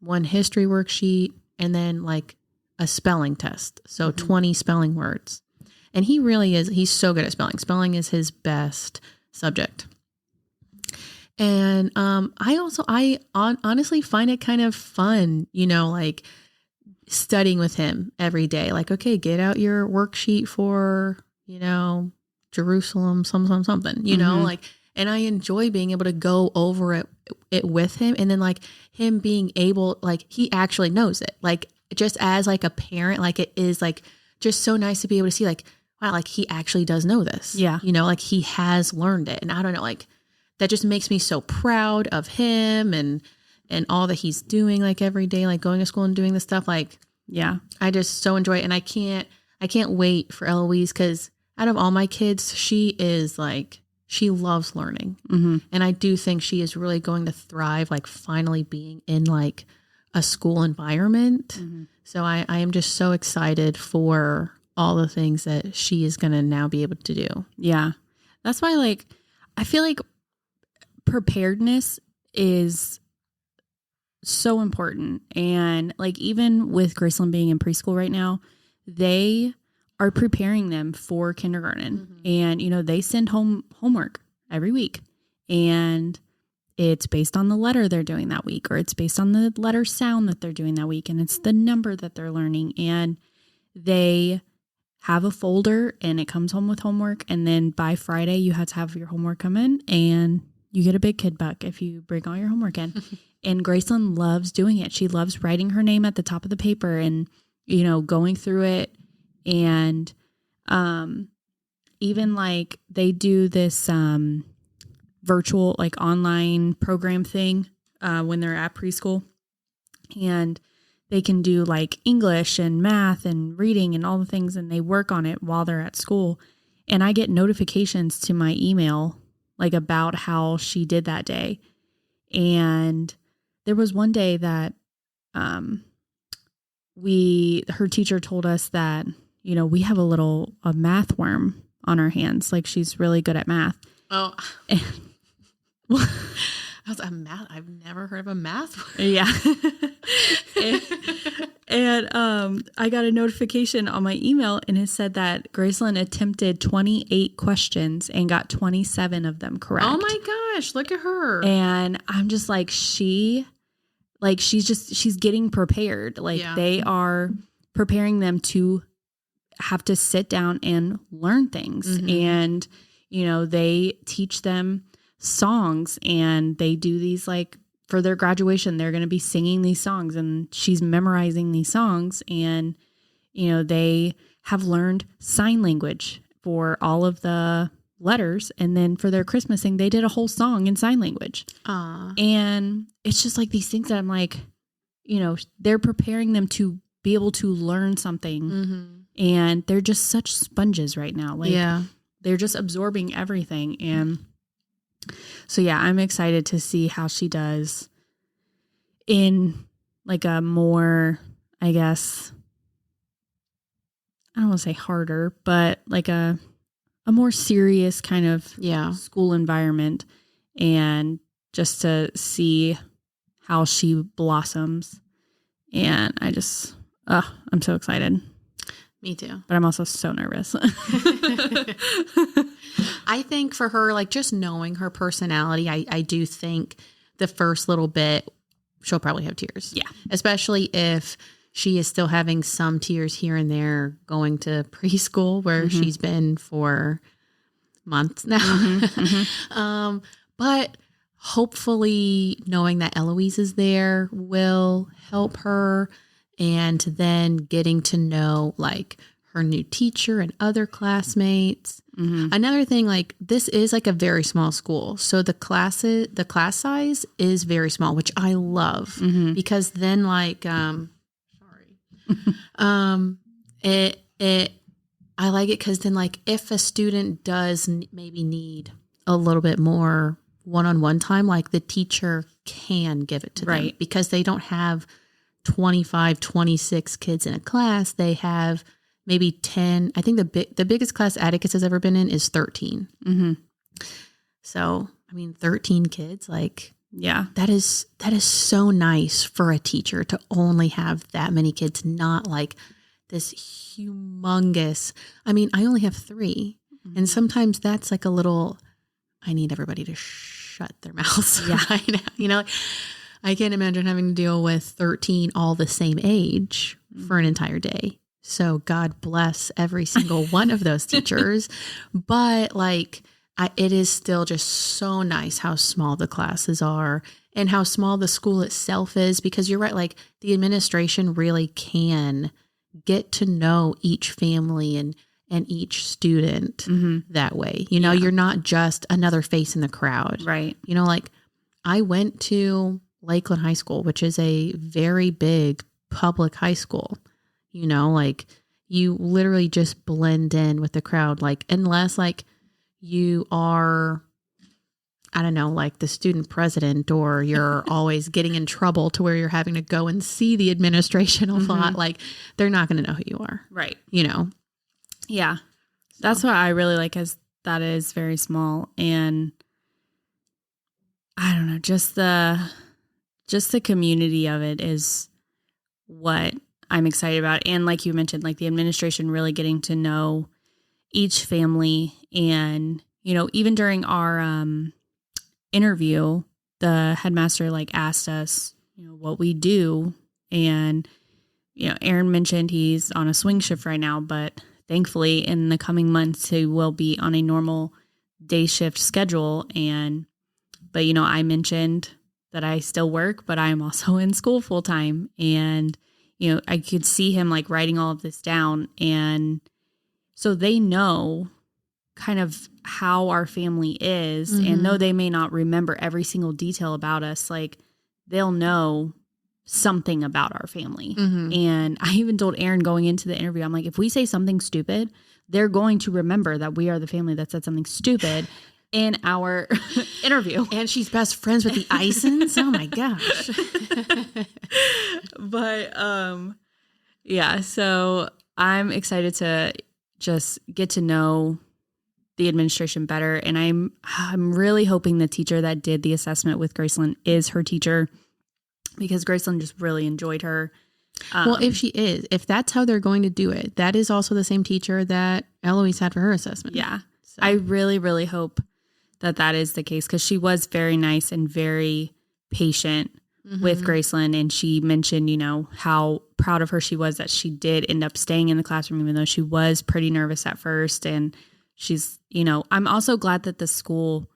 one history worksheet, and then like a spelling test. So 20 spelling words. And he really is, he's so good at spelling. Spelling is his best subject. And I honestly find it kind of fun, you know, like studying with him every day. Like, okay, get out your worksheet for, you know, Jerusalem, something, you know, like, and I enjoy being able to go over it with him. And then like him being able, like he actually knows it, like just as like a parent, like it is like just so nice to be able to see like, wow, like he actually does know this. Yeah. You know, like he has learned it. And I don't know, like that just makes me so proud of him and all that he's doing like every day, like going to school and doing this stuff. Like, yeah, I just so enjoy it. And I can't wait for Eloise because out of all my kids, she is like, she loves learning. And I do think she is really going to thrive, like finally being in like a school environment. So I am just so excited for all the things that she is going to now be able to do. Yeah. That's why like, I feel like preparedness is so important. And like, even with Graceland being in preschool right now, they are preparing them for kindergarten. And, you know, they send home homework every week, and it's based on the letter they're doing that week, or it's based on the letter sound that they're doing that week. And it's the number that they're learning. And they have a folder, and it comes home with homework. And then by Friday, you have to have your homework come in, and you get a big kid buck if you bring all your homework in. And Graceland loves doing it. She loves writing her name at the top of the paper and, you know, going through it. And even like they do this virtual, like online program thing when they're at preschool. And they can do like English and math and reading and all the things, and they work on it while they're at school. And I get notifications to my email like about how she did that day. And there was one day that her teacher told us that, you know, we have a math worm on our hands. Like, she's really good at math. Oh, And, I was a math. I've never heard of a math word. yeah. and I got a notification on my email, and it said that Graceland attempted 28 questions and got 27 of them correct. Oh my gosh, look at her. And I'm just like, she's getting prepared. Like, Yeah. they are preparing them to have to sit down and learn things. And, you know, they teach them songs, and they do these, like, for their graduation, they're going to be singing these songs, and she's memorizing these songs. And, you know, they have learned sign language for all of the letters. And then for their Christmas thing, they did a whole song in sign language. And it's just like these things that I'm like, you know, they're preparing them to be able to learn something. And they're just such sponges right now. Like, Yeah. they're just absorbing everything. And so, yeah, I'm excited to see how she does in like a more, I guess, I don't want to say harder, but like a more serious kind of Yeah. school environment, and just to see how she blossoms. And I just, I'm so excited, Me too. but I'm also so nervous. I think for her, like, just knowing her personality, I do think the first little bit, she'll probably have tears. Yeah. Especially if she is still having some tears here and there going to preschool where she's been for months now. But hopefully knowing that Eloise is there will help her. And then getting to know like her new teacher and other classmates. Another thing, like, this is like a very small school. So the class size is very small, which I love because then like, I like it because then like if a student does maybe need a little bit more one-on-one time, like the teacher can give it to them because they don't have 25, 26 kids in a class. They have maybe 10. I think the biggest class Atticus has ever been in is 13. So, I mean, 13 kids, like, Yeah. that is so nice for a teacher to only have that many kids, not like this humongous. I mean, I only have 3. And sometimes that's like a little, I need everybody to shut their mouths right now. You know, I can't imagine having to deal with 13 all the same age for an entire day. So God bless every single one of those teachers. But like, it is still just so nice how small the classes are and how small the school itself is, because you're right. Like, the administration really can get to know each family and each student that way. You know, you're not just another face in the crowd. Right. You know, like, I went to Lakeland High School, which is a very big public high school. You know, like, you literally just blend in with the crowd. Like, unless like you are, I don't know, like the student president, or you're always getting in trouble to where you're having to go and see the administration a lot. Like, they're not going to know who you are. Right. You know? Yeah. That's what I really like, is that is very small. And I don't know, just the just the community of it is what I'm excited about. And like you mentioned, like the administration really getting to know each family. And, you know, even during our interview, the headmaster like asked us, you know, what we do. And, you know, Aaron mentioned he's on a swing shift right now, but thankfully in the coming months, he will be on a normal day shift schedule. But, you know, I mentioned that I still work, but I'm also in school full time. And, you know, I could see him like writing all of this down. And so they know kind of how our family is. And though they may not remember every single detail about us, like they'll know something about our family. And I even told Aaron going into the interview, I'm like, if we say something stupid, they're going to remember that we are the family that said something stupid in our interview. And she's best friends with the Isons. Oh my gosh. But yeah, so I'm excited to just get to know the administration better. And I'm really hoping the teacher that did the assessment with Graceland is her teacher, because Graceland just really enjoyed her. Well, if that's how they're going to do it, that is also the same teacher that Eloise had for her assessment. Yeah. So. I really, really hope that is the case, because she was very nice and very patient with Graceland. And she mentioned, you know, how proud of her she was that she did end up staying in the classroom, even though she was pretty nervous at first. And she's, you know, I'm also glad that the school,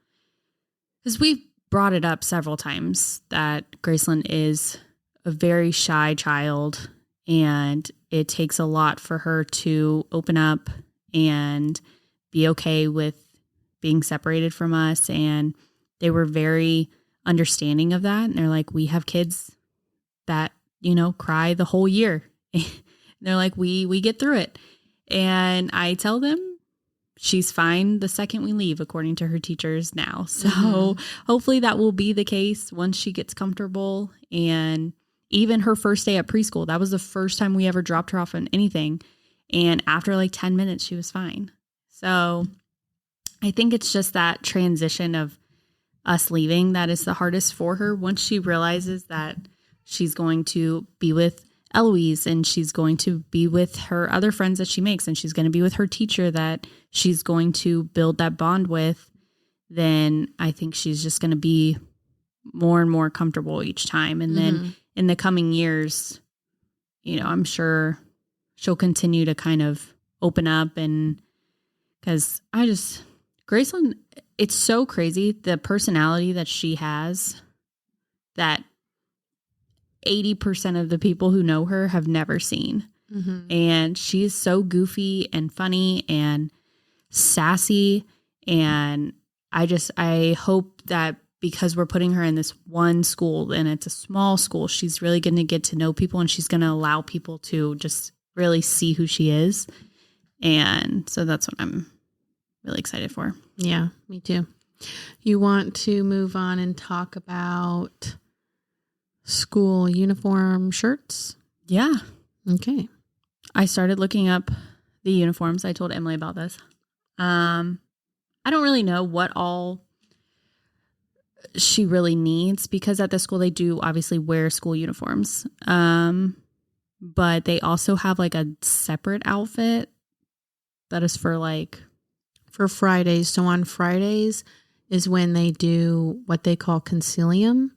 because we've brought it up several times that Graceland is a very shy child, and it takes a lot for her to open up and be okay with being separated from us. And they were very understanding of that. And they're like, we have kids that, you know, cry the whole year. And they're like, we get through it. And I tell them she's fine the second we leave, according to her teachers now. So hopefully that will be the case once she gets comfortable. And even her first day at preschool, that was the first time we ever dropped her off on anything. And after like 10 minutes, she was fine. So I think it's just that transition of us leaving that is the hardest for her. Once she realizes that she's going to be with Eloise, and she's going to be with her other friends that she makes, and she's going to be with her teacher that she's going to build that bond with, then I think she's just going to be more and more comfortable each time. And then in the coming years, you know, I'm sure she'll continue to kind of open up. And because Graceland, it's so crazy, the personality that she has, that 80% of the people who know her have never seen. And she's so goofy and funny and sassy. And I hope that because we're putting her in this one school and it's a small school, she's really going to get to know people, and she's going to allow people to just really see who she is. And so that's what I'm really excited for. Yeah, me too. You want to move on and talk about school uniform shirts? Yeah. Okay. I started looking up the uniforms. I told Emily about this. I don't really know what all she really needs, because at the school they do obviously wear school uniforms. But they also have like a separate outfit that is for Fridays. So on Fridays is when they do what they call concilium,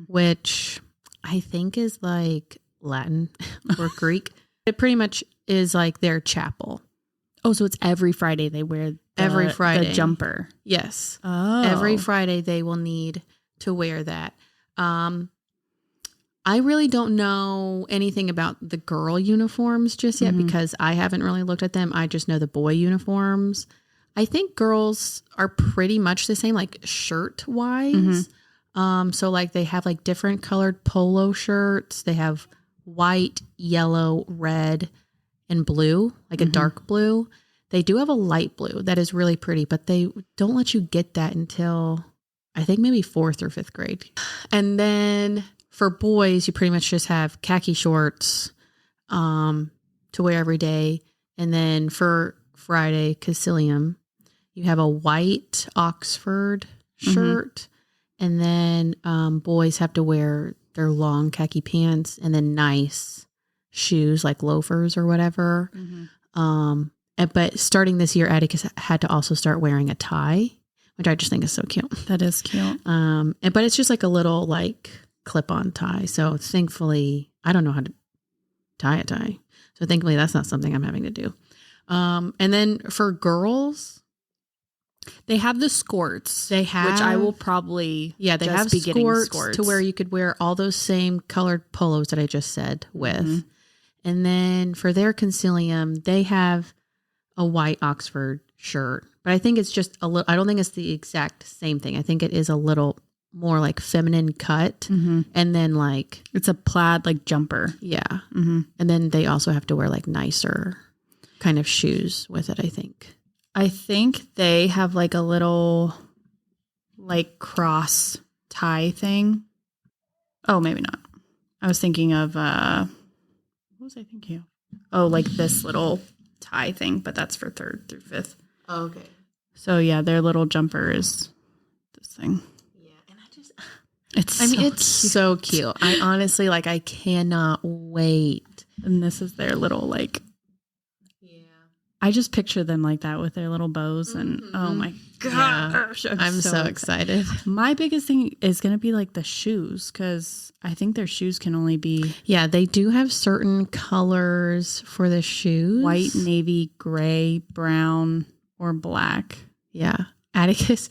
which I think is like Latin or Greek. It pretty much is like their chapel. Oh, so it's every Friday they wear every Friday the jumper. Yes. Oh. Every Friday they will need to wear that. I really don't know anything about the girl uniforms just yet because I haven't really looked at them. I just know the boy uniforms. I think girls are pretty much the same, like shirt wise. So like they have like different colored polo shirts. They have white, yellow, red, and blue, like a dark blue. They do have a light blue that is really pretty, but they don't let you get that until I think maybe 4th or 5th grade. And then for boys, you pretty much just have khaki shorts to wear every day. And then for Friday, concilium, you have a white Oxford shirt. And then boys have to wear their long khaki pants and then nice shoes like loafers or whatever. But starting this year, Atticus had to also start wearing a tie, which I just think is so cute. That is cute. But it's just like a little like clip-on tie. So thankfully, I don't know how to tie a tie. So thankfully, that's not something I'm having to do. And then for girls, they have the skirts. They have, which I will probably they just have be getting skirts to where you could wear all those same colored polos that I just said with. And then for their concilium, they have a white Oxford shirt, but I think it's just a little, I don't think it's the exact same thing. I think it is a little more like feminine cut. And then like, it's a plaid like jumper. Yeah. And then they also have to wear like nicer kind of shoes with it, I think. I think they have like a little like cross tie thing. Oh, maybe not. I was thinking of, what was I thinking of? Oh, like this little tie thing, but that's for 3rd through 5th. Oh, okay. So yeah, their little jumper is this thing. Yeah. And It's so cute. I honestly, like, I cannot wait. And this is their little like, I just picture them like that with their little bows and oh my gosh. Yeah. I'm so excited. My biggest thing is going to be like the shoes because I think their shoes can only be they do have certain colors for the shoes. White, navy, gray, brown, or black. Yeah. Atticus,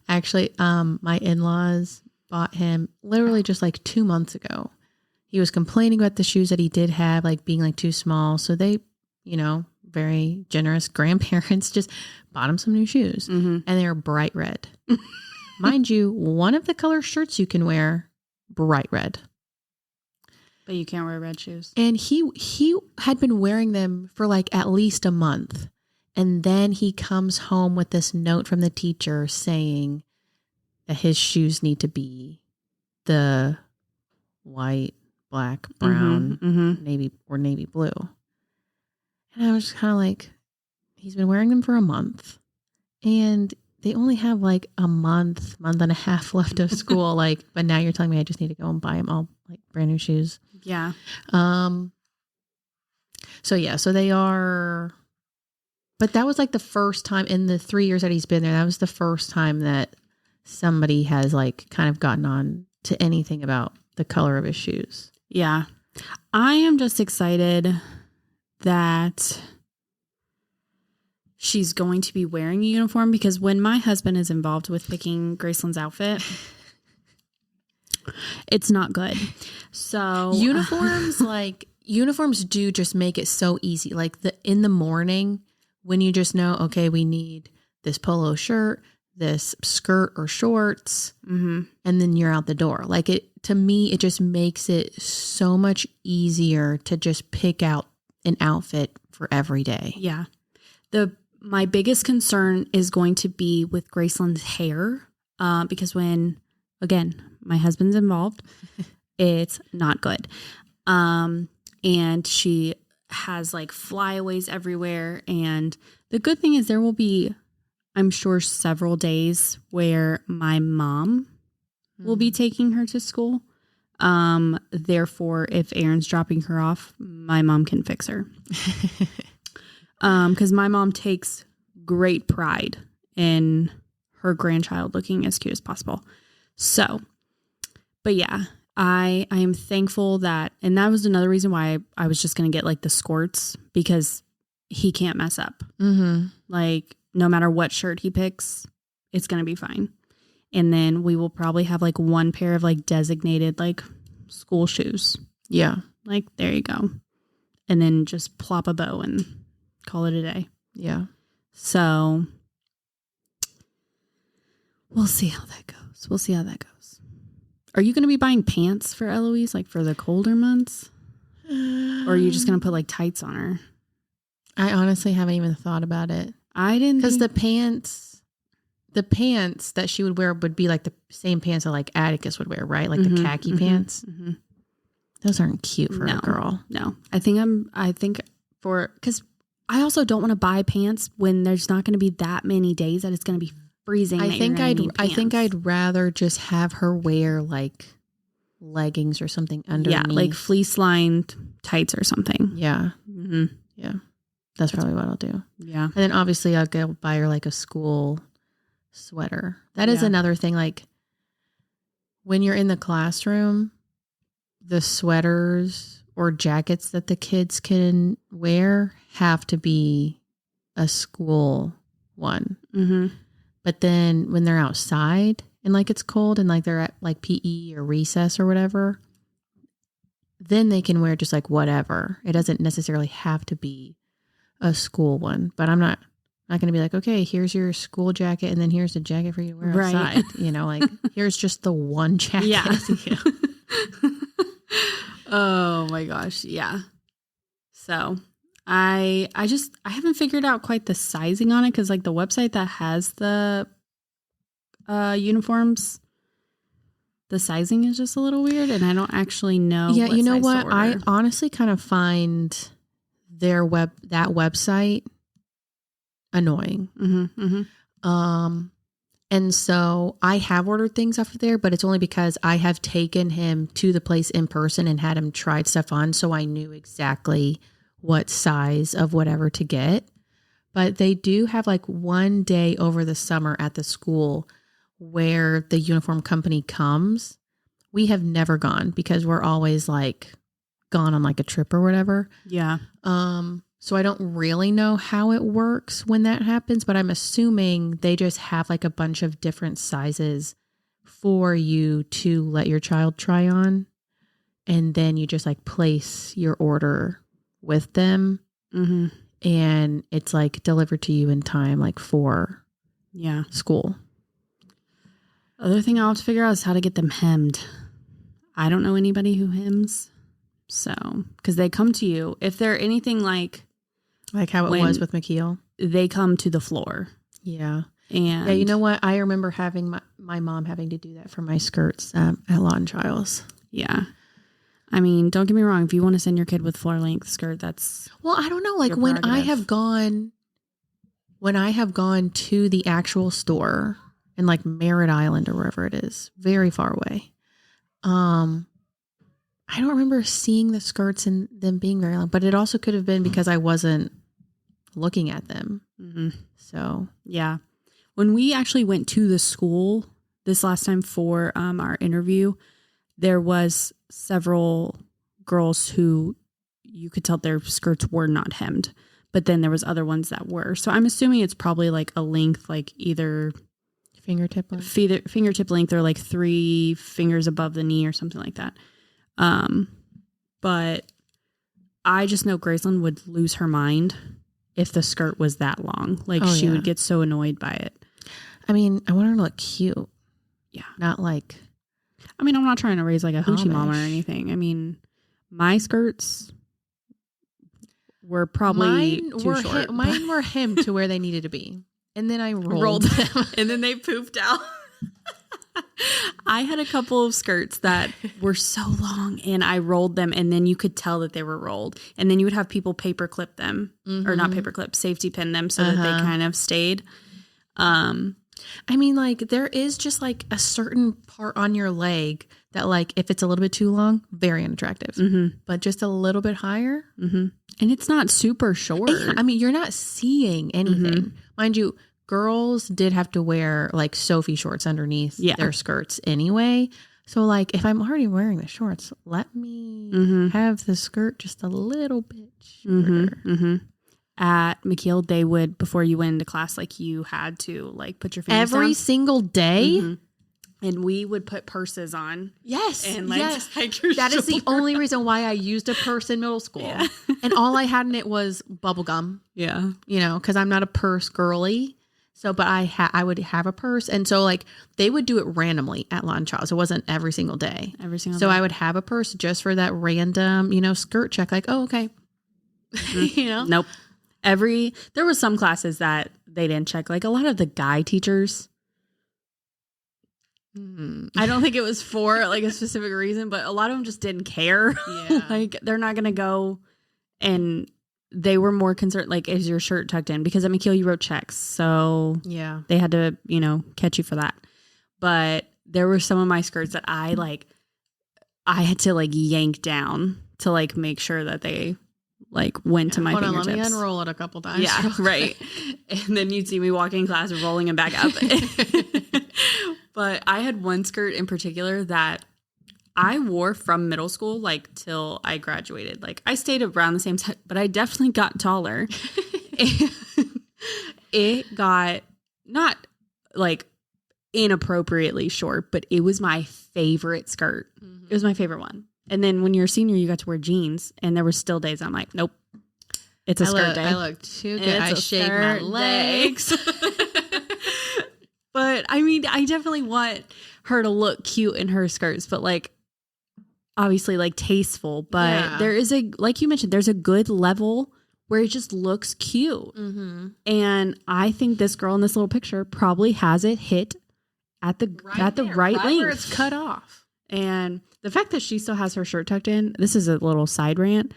actually, my in-laws bought him literally just like 2 months ago. He was complaining about the shoes that he did have, like being like too small. So they, very generous grandparents just bought him some new shoes and they're bright red. Mind you, one of the color shirts you can wear bright red. But you can't wear red shoes. And he had been wearing them for like at least a month. And then he comes home with this note from the teacher saying that his shoes need to be the white, black, brown, navy blue. And I was just kind of like, he's been wearing them for a month and they only have like a month and a half left of school. But now you're telling me I just need to go and buy him all like brand new shoes. Yeah. So they are, but that was like the first time in the 3 years that he's been there. That was the first time that somebody has like kind of gotten on to anything about the color of his shoes. Yeah. I am just excited that she's going to be wearing a uniform because when my husband is involved with picking Graceland's outfit, it's not good. So uniforms do just make it so easy. Like in the morning when you just know, okay, we need this polo shirt, this skirt or shorts, and then you're out the door. Like to me, it just makes it so much easier to just pick out an outfit for every day. Yeah. My biggest concern is going to be with Graceland's hair, because when, again, my husband's involved, it's not good. And she has like flyaways everywhere. And the good thing is there will be, I'm sure, several days where my mom will be taking her to school. Therefore, if Aaron's dropping her off, my mom can fix her. Because my mom takes great pride in her grandchild looking as cute as possible. So, but yeah, I am thankful that, and that was another reason why I was just going to get like the skirts because he can't mess up. Like no matter what shirt he picks, it's going to be fine. And then we will probably have like one pair of like designated like school shoes. Yeah. Like, there you go. And then just plop a bow and call it a day. Yeah. So we'll see how that goes. Are you going to be buying pants for Eloise, like for the colder months? Or are you just going to put like tights on her? I honestly haven't even thought about it. I didn't. Because the pants that she would wear would be like the same pants that like Atticus would wear, right? Like the khaki pants. Those aren't cute for a girl. No, because I also don't want to buy pants when there's not going to be that many days that it's going to be freezing. I think I'd rather just have her wear like leggings or something underneath. Yeah, like fleece lined tights or something. Yeah. Mm-hmm. Yeah. That's probably what I'll do. Yeah. And then obviously I'll go buy her like a school sweater. That is another thing. Like when you're in the classroom, the sweaters or jackets that the kids can wear have to be a school one. Mm-hmm. But then when they're outside and like it's cold and like they're at like PE or recess or whatever, then they can wear just like whatever. It doesn't necessarily have to be a school one. But I'm not going to be like, okay, here's your school jacket and then here's the jacket for you to wear outside. You know, like here's just the one jacket. Yeah. Oh my gosh. Yeah. So I haven't figured out quite the sizing on it because like the website that has the uniforms, the sizing is just a little weird and I don't actually know. Yeah, you know what? I order. honestly kind of find that website annoying. Mm-hmm, mm-hmm. And so I have ordered things off of there, but it's only because I have taken him to the place in person and had him try stuff on. So I knew exactly what size of whatever to get. But they do have like one day over the summer at the school where the uniform company comes. We have never gone because we're always like gone on like a trip or whatever. Yeah. So I don't really know how it works when that happens, but I'm assuming they just have like a bunch of different sizes for you to let your child try on. And then you just like place your order with them. Mm-hmm. And it's like delivered to you in time, like for school. Other thing I'll have to figure out is how to get them hemmed. I don't know anybody who hems. So, because they come to you. If they're anything like how it was with McKeel. They come to the floor. Yeah. And yeah, you know what? I remember having my mom having to do that for my skirts at Lawton Trials. Yeah. I mean, don't get me wrong. If you want to send your kid with floor length skirt, that's well, I don't know. Like when I have gone to the actual store in like Merritt Island or wherever it is, very far away. I don't remember seeing the skirts and them being very long, but it also could have been because I wasn't looking at them. Mm-hmm. So, yeah. When we actually went to the school this last time for our interview, there was several girls who you could tell their skirts were not hemmed, but then there was other ones that were. So I'm assuming it's probably like a length, like either fingertip length or like 3 fingers above the knee or something like that. But I just know Graceland would lose her mind if the skirt was that long. Like she would get so annoyed by it. I mean, I want her to look cute. Yeah. Not like, I mean, I'm not trying to raise like a hoochie mama or anything. I mean, my skirts were probably too short. Mine were hemmed to where they needed to be. And then I rolled them. And then they poofed out. I had a couple of skirts that were so long and I rolled them and then you could tell that they were rolled. And then you would have people paper clip them or not paper clip, safety pin them so that they kind of stayed. I mean, like there is just like a certain part on your leg that like if it's a little bit too long, very unattractive, but just a little bit higher. Mm-hmm. And it's not super short. Yeah, I mean, you're not seeing anything. Mind you, girls did have to wear like Sophie shorts underneath their skirts anyway. So like if I'm already wearing the shorts, let me have the skirt just a little bit shorter. At McKeel, they would, before you went into class, like you had to like put your fingers every down. Single day. And we would put purses on. Yes. And like just hike your That is the only reason why I used a purse in middle school. Yeah. And all I had in it was bubble gum. Yeah. You know, because I'm not a purse girly. So, but I would have a purse. And so like they would do it randomly at Lawton Trials. It wasn't every single day. So I would have a purse just for that random, you know, skirt check. Like, oh, okay. You know? Nope. There was some classes that they didn't check. Like a lot of the guy teachers. I don't think it was for like a specific reason, but a lot of them just didn't care. Yeah. Like they're not going to go, and they were more concerned, like, is your shirt tucked in? Because at McKeel you wrote checks. So yeah, they had to, you know, catch you for that. But there were some of my skirts that I like I had to like yank down to like make sure that they like went to my Hold fingertips. on, let me unroll it a couple times. Yeah, right. And then you'd see me walking in class rolling it back up. But I had one skirt in particular that I wore from middle school like till I graduated. Like I stayed around the same time, but I definitely got taller. And it got not like inappropriately short, but it was my favorite skirt. Mm-hmm. It was my favorite one. And then when you're a senior, you got to wear jeans, and there were still days I'm like, nope, it's a skirt day. I look too good. It's I a shaved my skirt legs. But I mean, I definitely want her to look cute in her skirts, but like obviously like tasteful. But Yeah. there is a, like you mentioned, there's a good level where it just looks cute. Mm-hmm. And I think this girl in this little picture probably has it hit at the right length. where it's cut off. And the fact that she still has her shirt tucked in, this is a little side rant,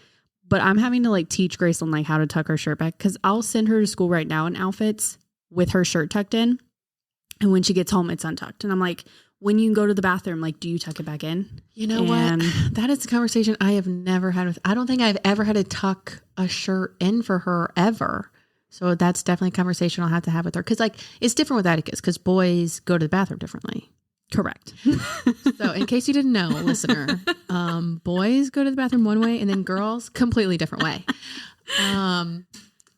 but I'm having to like teach Graceland like how to tuck her shirt back, because I'll send her to school right now in outfits with her shirt tucked in. And when she gets home, it's untucked. And I'm like, when you go to the bathroom, like, do you tuck it back in? You know what? That is a conversation I have never had with, I don't think I've ever had to tuck a shirt in for her ever. So that's definitely a conversation I'll have to have with her. Cause like, it's different with Atticus because boys go to the bathroom differently. Correct. So in case you didn't know, listener, boys go to the bathroom one way and then girls completely different way.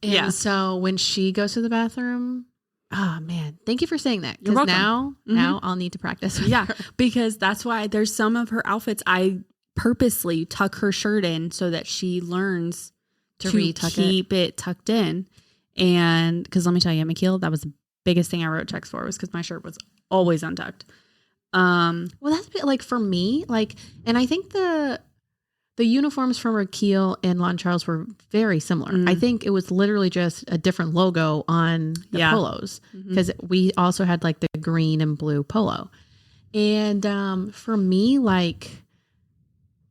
Yeah. So when she goes to the bathroom, oh man, thank you for saying that. You're Because welcome. now I'll need to practice. With Yeah, her. because that's why there's some of her outfits I purposely tuck her shirt in so that she learns To to retuck keep it tucked in. And because let me tell you, McKeel, that was the biggest thing I wrote checks for, was because my shirt was always untucked. Well, that's a bit like for me, like, and I think the uniforms from Raquel and Lon Charles were very similar. Mm. I think it was literally just a different logo on the Yeah. polos Mhm. because we also had like the green and blue polo. And for me, like,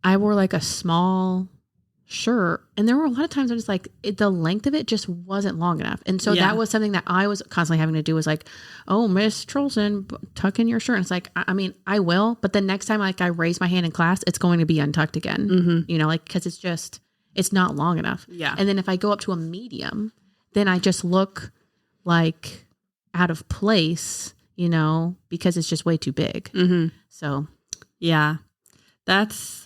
I wore like a small shirt, and there were a lot of times I was like, the length of it just wasn't long enough. And so Yeah. that was something that I was constantly having to do, was like, oh, Miss Trolson, tuck in your shirt. And it's like, I mean, I will, but the next time like I raise my hand in class, it's going to be untucked again, Mhm. you know, like, cause it's not long enough. Yeah. And then if I go up to a medium, then I just look like out of place, you know, because it's just way too big. Mm-hmm. So Yeah. That's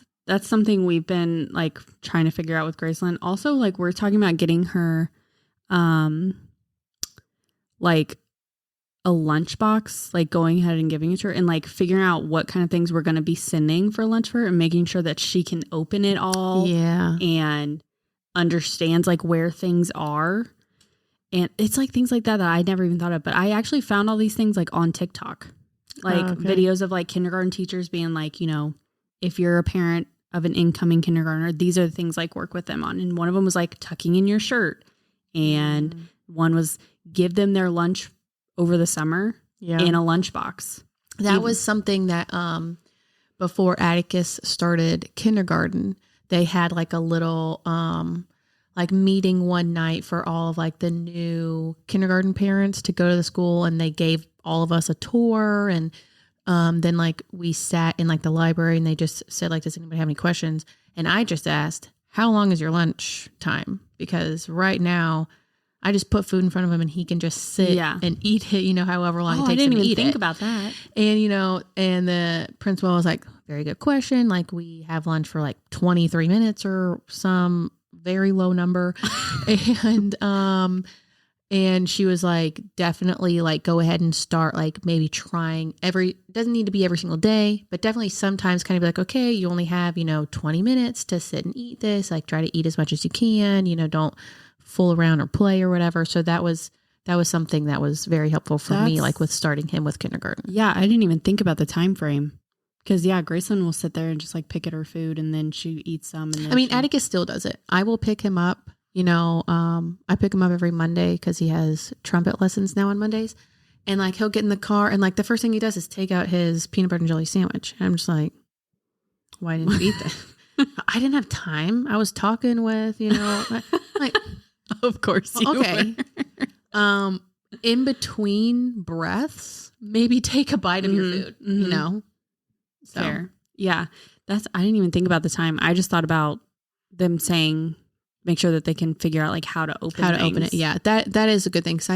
something we've been like trying to figure out with Graceland. Also, like, we're talking about getting her like a lunchbox, like going ahead and giving it to her, and like figuring out what kind of things we're going to be sending for lunch for her, and making sure that she can open it all yeah. and understands like where things are. And it's like things like that I never even thought of, but I actually found all these things like on TikTok, like Oh, okay. videos of like kindergarten teachers being like, you know, if you're a parent of an incoming kindergartner, these are the things like work with them on. And one of them was like tucking in your shirt. And one was give them their lunch over the summer yeah. in a lunchbox. That was something that before Atticus started kindergarten, they had like a little like meeting one night for all of like the new kindergarten parents to go to the school, and they gave all of us a tour, and then like we sat in like the library, and they just said like, does anybody have any questions? And I just asked, how long is your lunch time? Because right now I just put food in front of him and he can just sit Yeah. and eat it, you know, however long it Oh, takes I didn't him to even eat think it. about that. And, you know, and the principal was like, very good question. Like, we have lunch for like 23 minutes or some very low number. And she was like, definitely like go ahead and start like maybe trying doesn't need to be every single day, but definitely sometimes kind of be like, okay, you only have, you know, 20 minutes to sit and eat this, like try to eat as much as you can, you know, don't fool around or play or whatever. So that was something that was very helpful for me, That's- like with starting him with kindergarten. Yeah, I didn't even think about the time frame. Because, yeah, Graceland will sit there and just like pick at her food, and then she eats some. And then I mean, she- Atticus still does it. I will pick him up, you know, I pick him up every Monday because he has trumpet lessons now on Mondays. And like, he'll get in the car and like the first thing he does is take out his peanut butter and jelly sandwich. And I'm just like, why didn't you eat that? I didn't have time. I was talking with, you know, like, Of course you okay. were. In between breaths, maybe take a bite of your Mhm, food, you mhm. know? So, Fair. Yeah. I didn't even think about the time. I just thought about them saying, make sure that they can figure out like how to open it. Yeah, that is a good thing. Because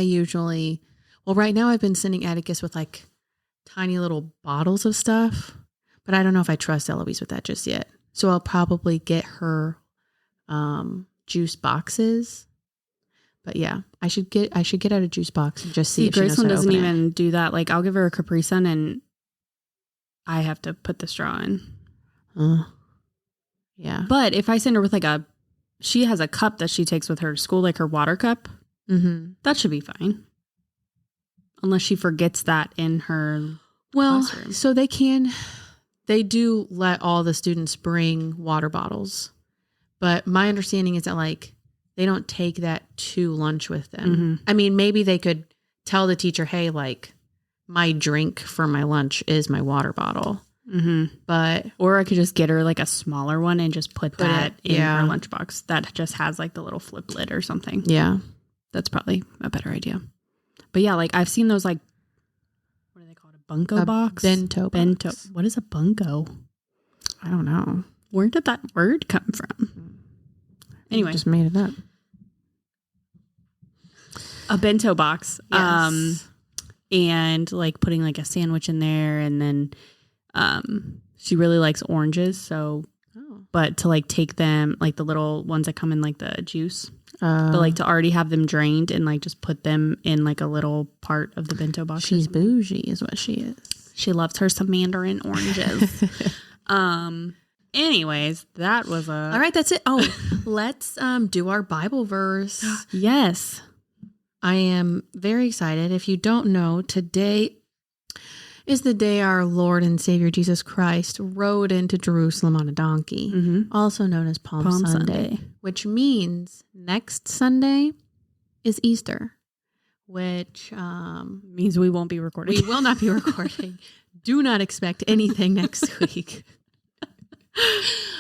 right now I've been sending Atticus with like tiny little bottles of stuff, but I don't know if I trust Eloise with that just yet. So I'll probably get her juice boxes. But yeah, I should get out a juice box and just see if Graceland doesn't even do that. Like I'll give her a Capri Sun and I have to put the straw in. Yeah. But if I send her with she has a cup that she takes with her to school, like her water cup, that should be fine. Unless she forgets that in her classroom. So they do let all the students bring water bottles. But my understanding is that like they don't take that to lunch with them. I mean, maybe they could tell the teacher, hey, like my drink for my lunch is my water bottle. But or I could just get her like a smaller one and just put that in her lunchbox that just has like the little flip lid or something. Yeah, that's probably a better idea. But yeah, like I've seen those like, what do they call it? A bunko box? Bento. What is a bunko? I don't know. Where did that word come from? Anyway, just made it up. A bento box. Yes. And like putting like a sandwich in there, and then she really likes oranges, so but to like take them, like the little ones that come in like the juice, but like to already have them drained and like just put them in like a little part of the bento box. She's bougie is what she is. She loves her some mandarin oranges. Anyways, that was all right, that's it. Let's do our Bible verse. Yes, I am very excited. If you don't know, today is the day our Lord and Savior Jesus Christ rode into Jerusalem on a donkey, also known as Palm Sunday, which means next Sunday is Easter, which means we won't be recording. We will not be recording. Do not expect anything next week.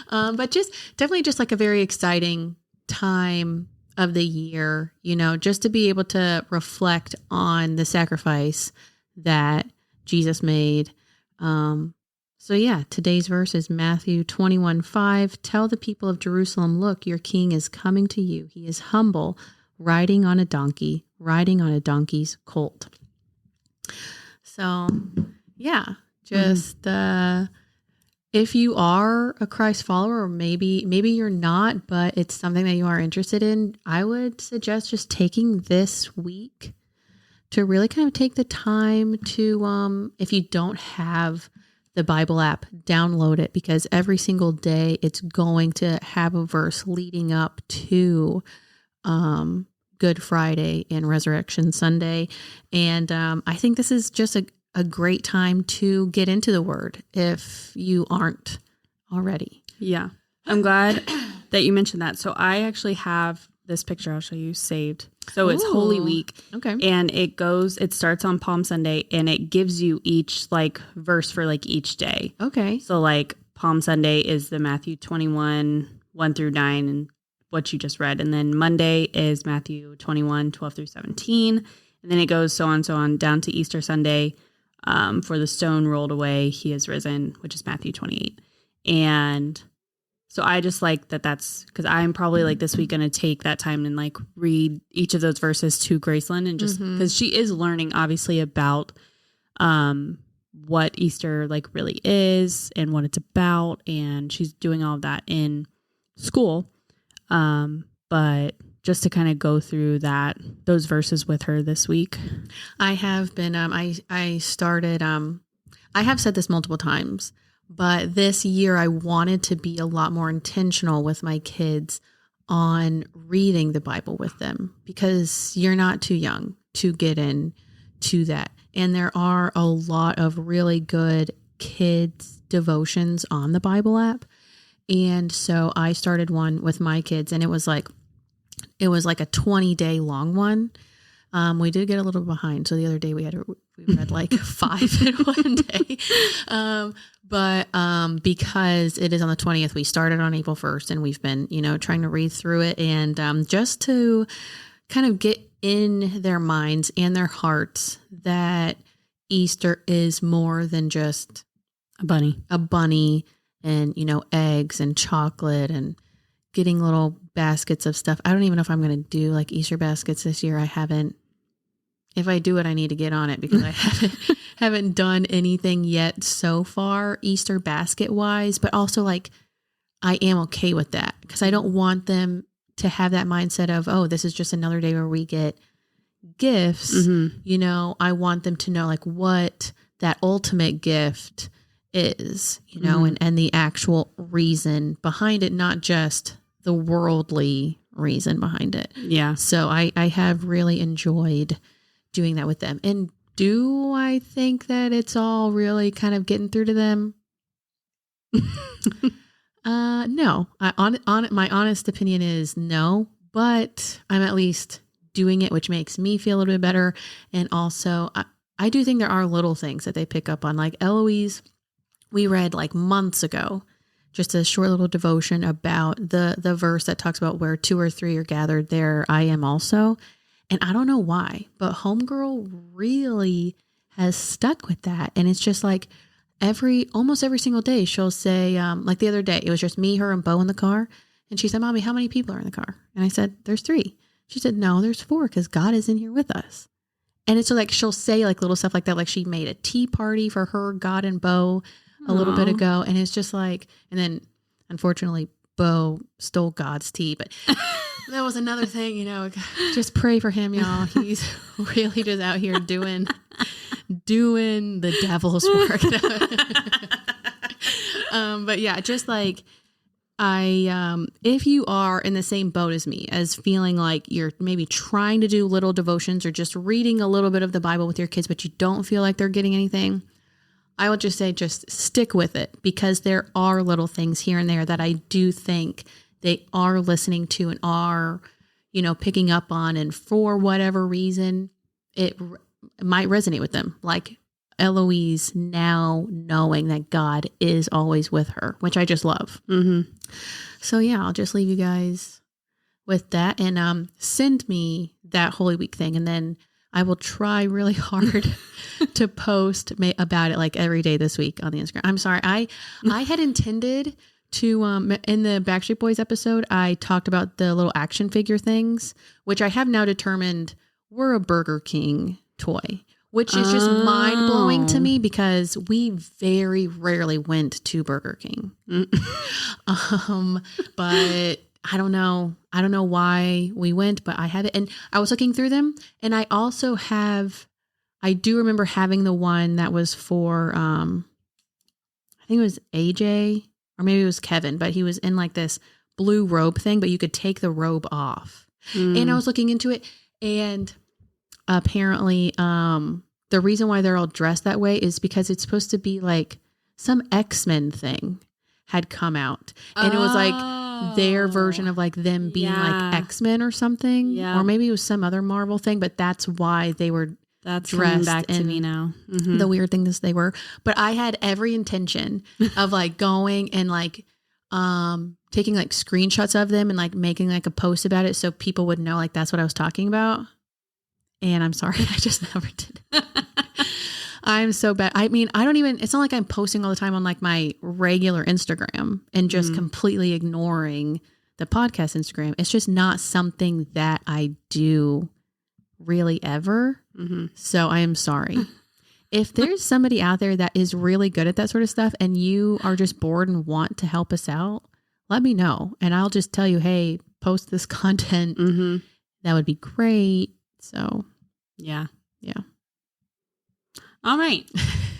But definitely like a very exciting time of the year, just to be able to reflect on the sacrifice that Jesus made. So yeah, today's verse is Matthew 21:5. Tell the people of Jerusalem, look, your king is coming to you. He is humble, riding on a donkey's colt. So yeah, if you are a Christ follower, or maybe you're not, but it's something that you are interested in, I would suggest just taking this week to really kind of take the time to, if you don't have the Bible app, download it, because every single day it's going to have a verse leading up to Good Friday and Resurrection Sunday. And I think this is just a great time to get into the Word if you aren't already. Yeah. I'm glad that you mentioned that. So I actually have this picture I'll show you saved. So it's Holy Week. Okay. And it starts on Palm Sunday, and it gives you each like verse for like each day. Okay. So like Palm Sunday is the Matthew 21:1-9 and what you just read. And then Monday is Matthew 21:12-17. And then it goes so on down to Easter Sunday. For the stone rolled away, he is risen, which is Matthew 28. And so I just like that's because I'm probably like this week going to take that time and like read each of those verses to Graceland, and just because she is learning obviously about what Easter like really is and what it's about. And she's doing all of that in school. But just to kind of go through those verses with her this week. I have been, I started, I have said this multiple times, but this year I wanted to be a lot more intentional with my kids on reading the Bible with them, because you're not too young to get into that. And there are a lot of really good kids devotions on the Bible app. And so I started one with my kids, and it was like a 20-day long one. We did get a little behind. So the other day we read like 5 in one day. But because it is on the 20th, we started on April 1st, and we've been, trying to read through it, and just to kind of get in their minds and their hearts that Easter is more than just a bunny and, eggs and chocolate and getting little baskets of stuff. I don't even know if I'm going to do like Easter baskets this year. I haven't. If I do it, I need to get on it because I haven't done anything yet so far Easter basket wise, but also like I am okay with that because I don't want them to have that mindset of, oh, this is just another day where we get gifts. Mm-hmm. I want them to know like what that ultimate gift is, and the actual reason behind it, not just the worldly reason behind it. Yeah. So I have really enjoyed doing that with them. And do I think that it's all really kind of getting through to them? No. My honest opinion is no, but I'm at least doing it, which makes me feel a little bit better. And also, I do think there are little things that they pick up on. Like Eloise, we read like months ago, just a short little devotion about the verse that talks about where 2 or 3 are gathered, there I am also. And I don't know why, but Homegirl really has stuck with that. And it's just like almost every single day she'll say, like the other day, it was just me, her, and Bo in the car. And she said, Mommy, how many people are in the car? And I said, there's 3. She said, no, there's 4 because God is in here with us. And it's so like, she'll say like little stuff like that. Like she made a tea party for her, God, and Bo a little bit ago. And it's just like, and then unfortunately, Bo stole God's tea, but that was another thing, just pray for him, y'all. He's really just out here doing the devil's work. But yeah, just like if you are in the same boat as me, as feeling like you're maybe trying to do little devotions or just reading a little bit of the Bible with your kids, but you don't feel like they're getting anything, I would just say, just stick with it because there are little things here and there that I do think they are listening to and are, picking up on. And for whatever reason, it might resonate with them. Like Eloise now knowing that God is always with her, which I just love. Mm-hmm. So yeah, I'll just leave you guys with that and send me that Holy Week thing. And then I will try really hard to post about it like every day this week on the Instagram. I'm sorry. I had intended to, in the Backstreet Boys episode, I talked about the little action figure things, which I have now determined were a Burger King toy, which is just mind blowing to me because we very rarely went to Burger King. But I don't know. I don't know why we went, but I have it. And I was looking through them and I also I do remember having the one that was for, I think it was AJ or maybe it was Kevin, but he was in like this blue robe thing, but you could take the robe off. And I was looking into it and apparently, the reason why they're all dressed that way is because it's supposed to be like some X-Men thing had come out and it was like their version of like them being like X-Men or something, or maybe it was some other Marvel thing, but that's why they were dressed back to me now. Mm-hmm. The weird thing is they were, but I had every intention of like going and like, taking like screenshots of them and like making like a post about it so people would know like that's what I was talking about. And I'm sorry, I just never did. I'm so bad. I mean, it's not like I'm posting all the time on like my regular Instagram and just completely ignoring the podcast Instagram. It's just not something that I do really ever. Mm-hmm. So I am sorry. If there's somebody out there that is really good at that sort of stuff and you are just bored and want to help us out, let me know. And I'll just tell you, hey, post this content. Mm-hmm. That would be great. So yeah. All right.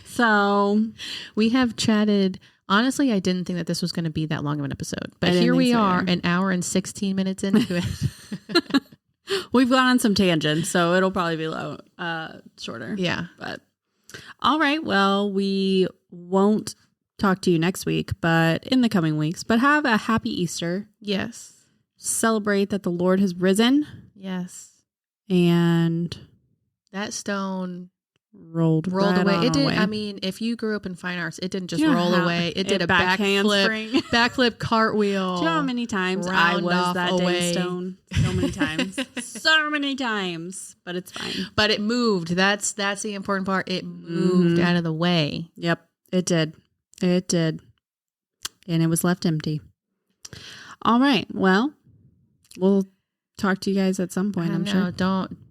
So we have chatted. Honestly, I didn't think that this was going to be that long of an episode, but here we are, an hour and 16 minutes into it. We've gone on some tangents, so it'll probably be shorter. Yeah. But all right. Well, we won't talk to you next week, but in the coming weeks. But have a happy Easter. Yes. Celebrate that the Lord has risen. Yes. And that stone rolled right away. It did. Away. I mean, if you grew up in fine arts, it didn't just roll away. It did a backflip cartwheel. Do you know how many times I was that dang stone? So many times. So many times. But it's fine. But it moved. That's the important part. It moved out of the way. Yep. It did. It did. And it was left empty. All right. Well, we'll talk to you guys at some point, I'm sure.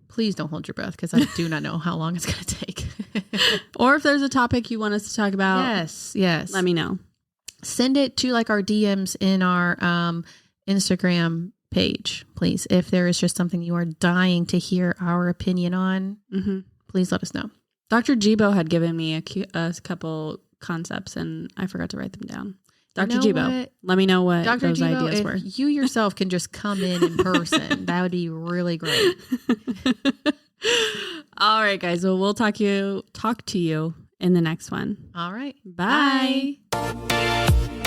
Please don't hold your breath because I do not know how long it's going to take. Or if there's a topic you want us to talk about, yes, let me know. Send it to like our DMs in our Instagram page, please. If there is just something you are dying to hear our opinion on, please let us know. Dr. Jibo had given me a couple concepts and I forgot to write them down. Dr. Jibo, let me know what Dr. those Jibo, ideas if were. you yourself can just come in person, that would be really great. All right, guys. Well, we'll talk to you in the next one. All right. Bye. Bye.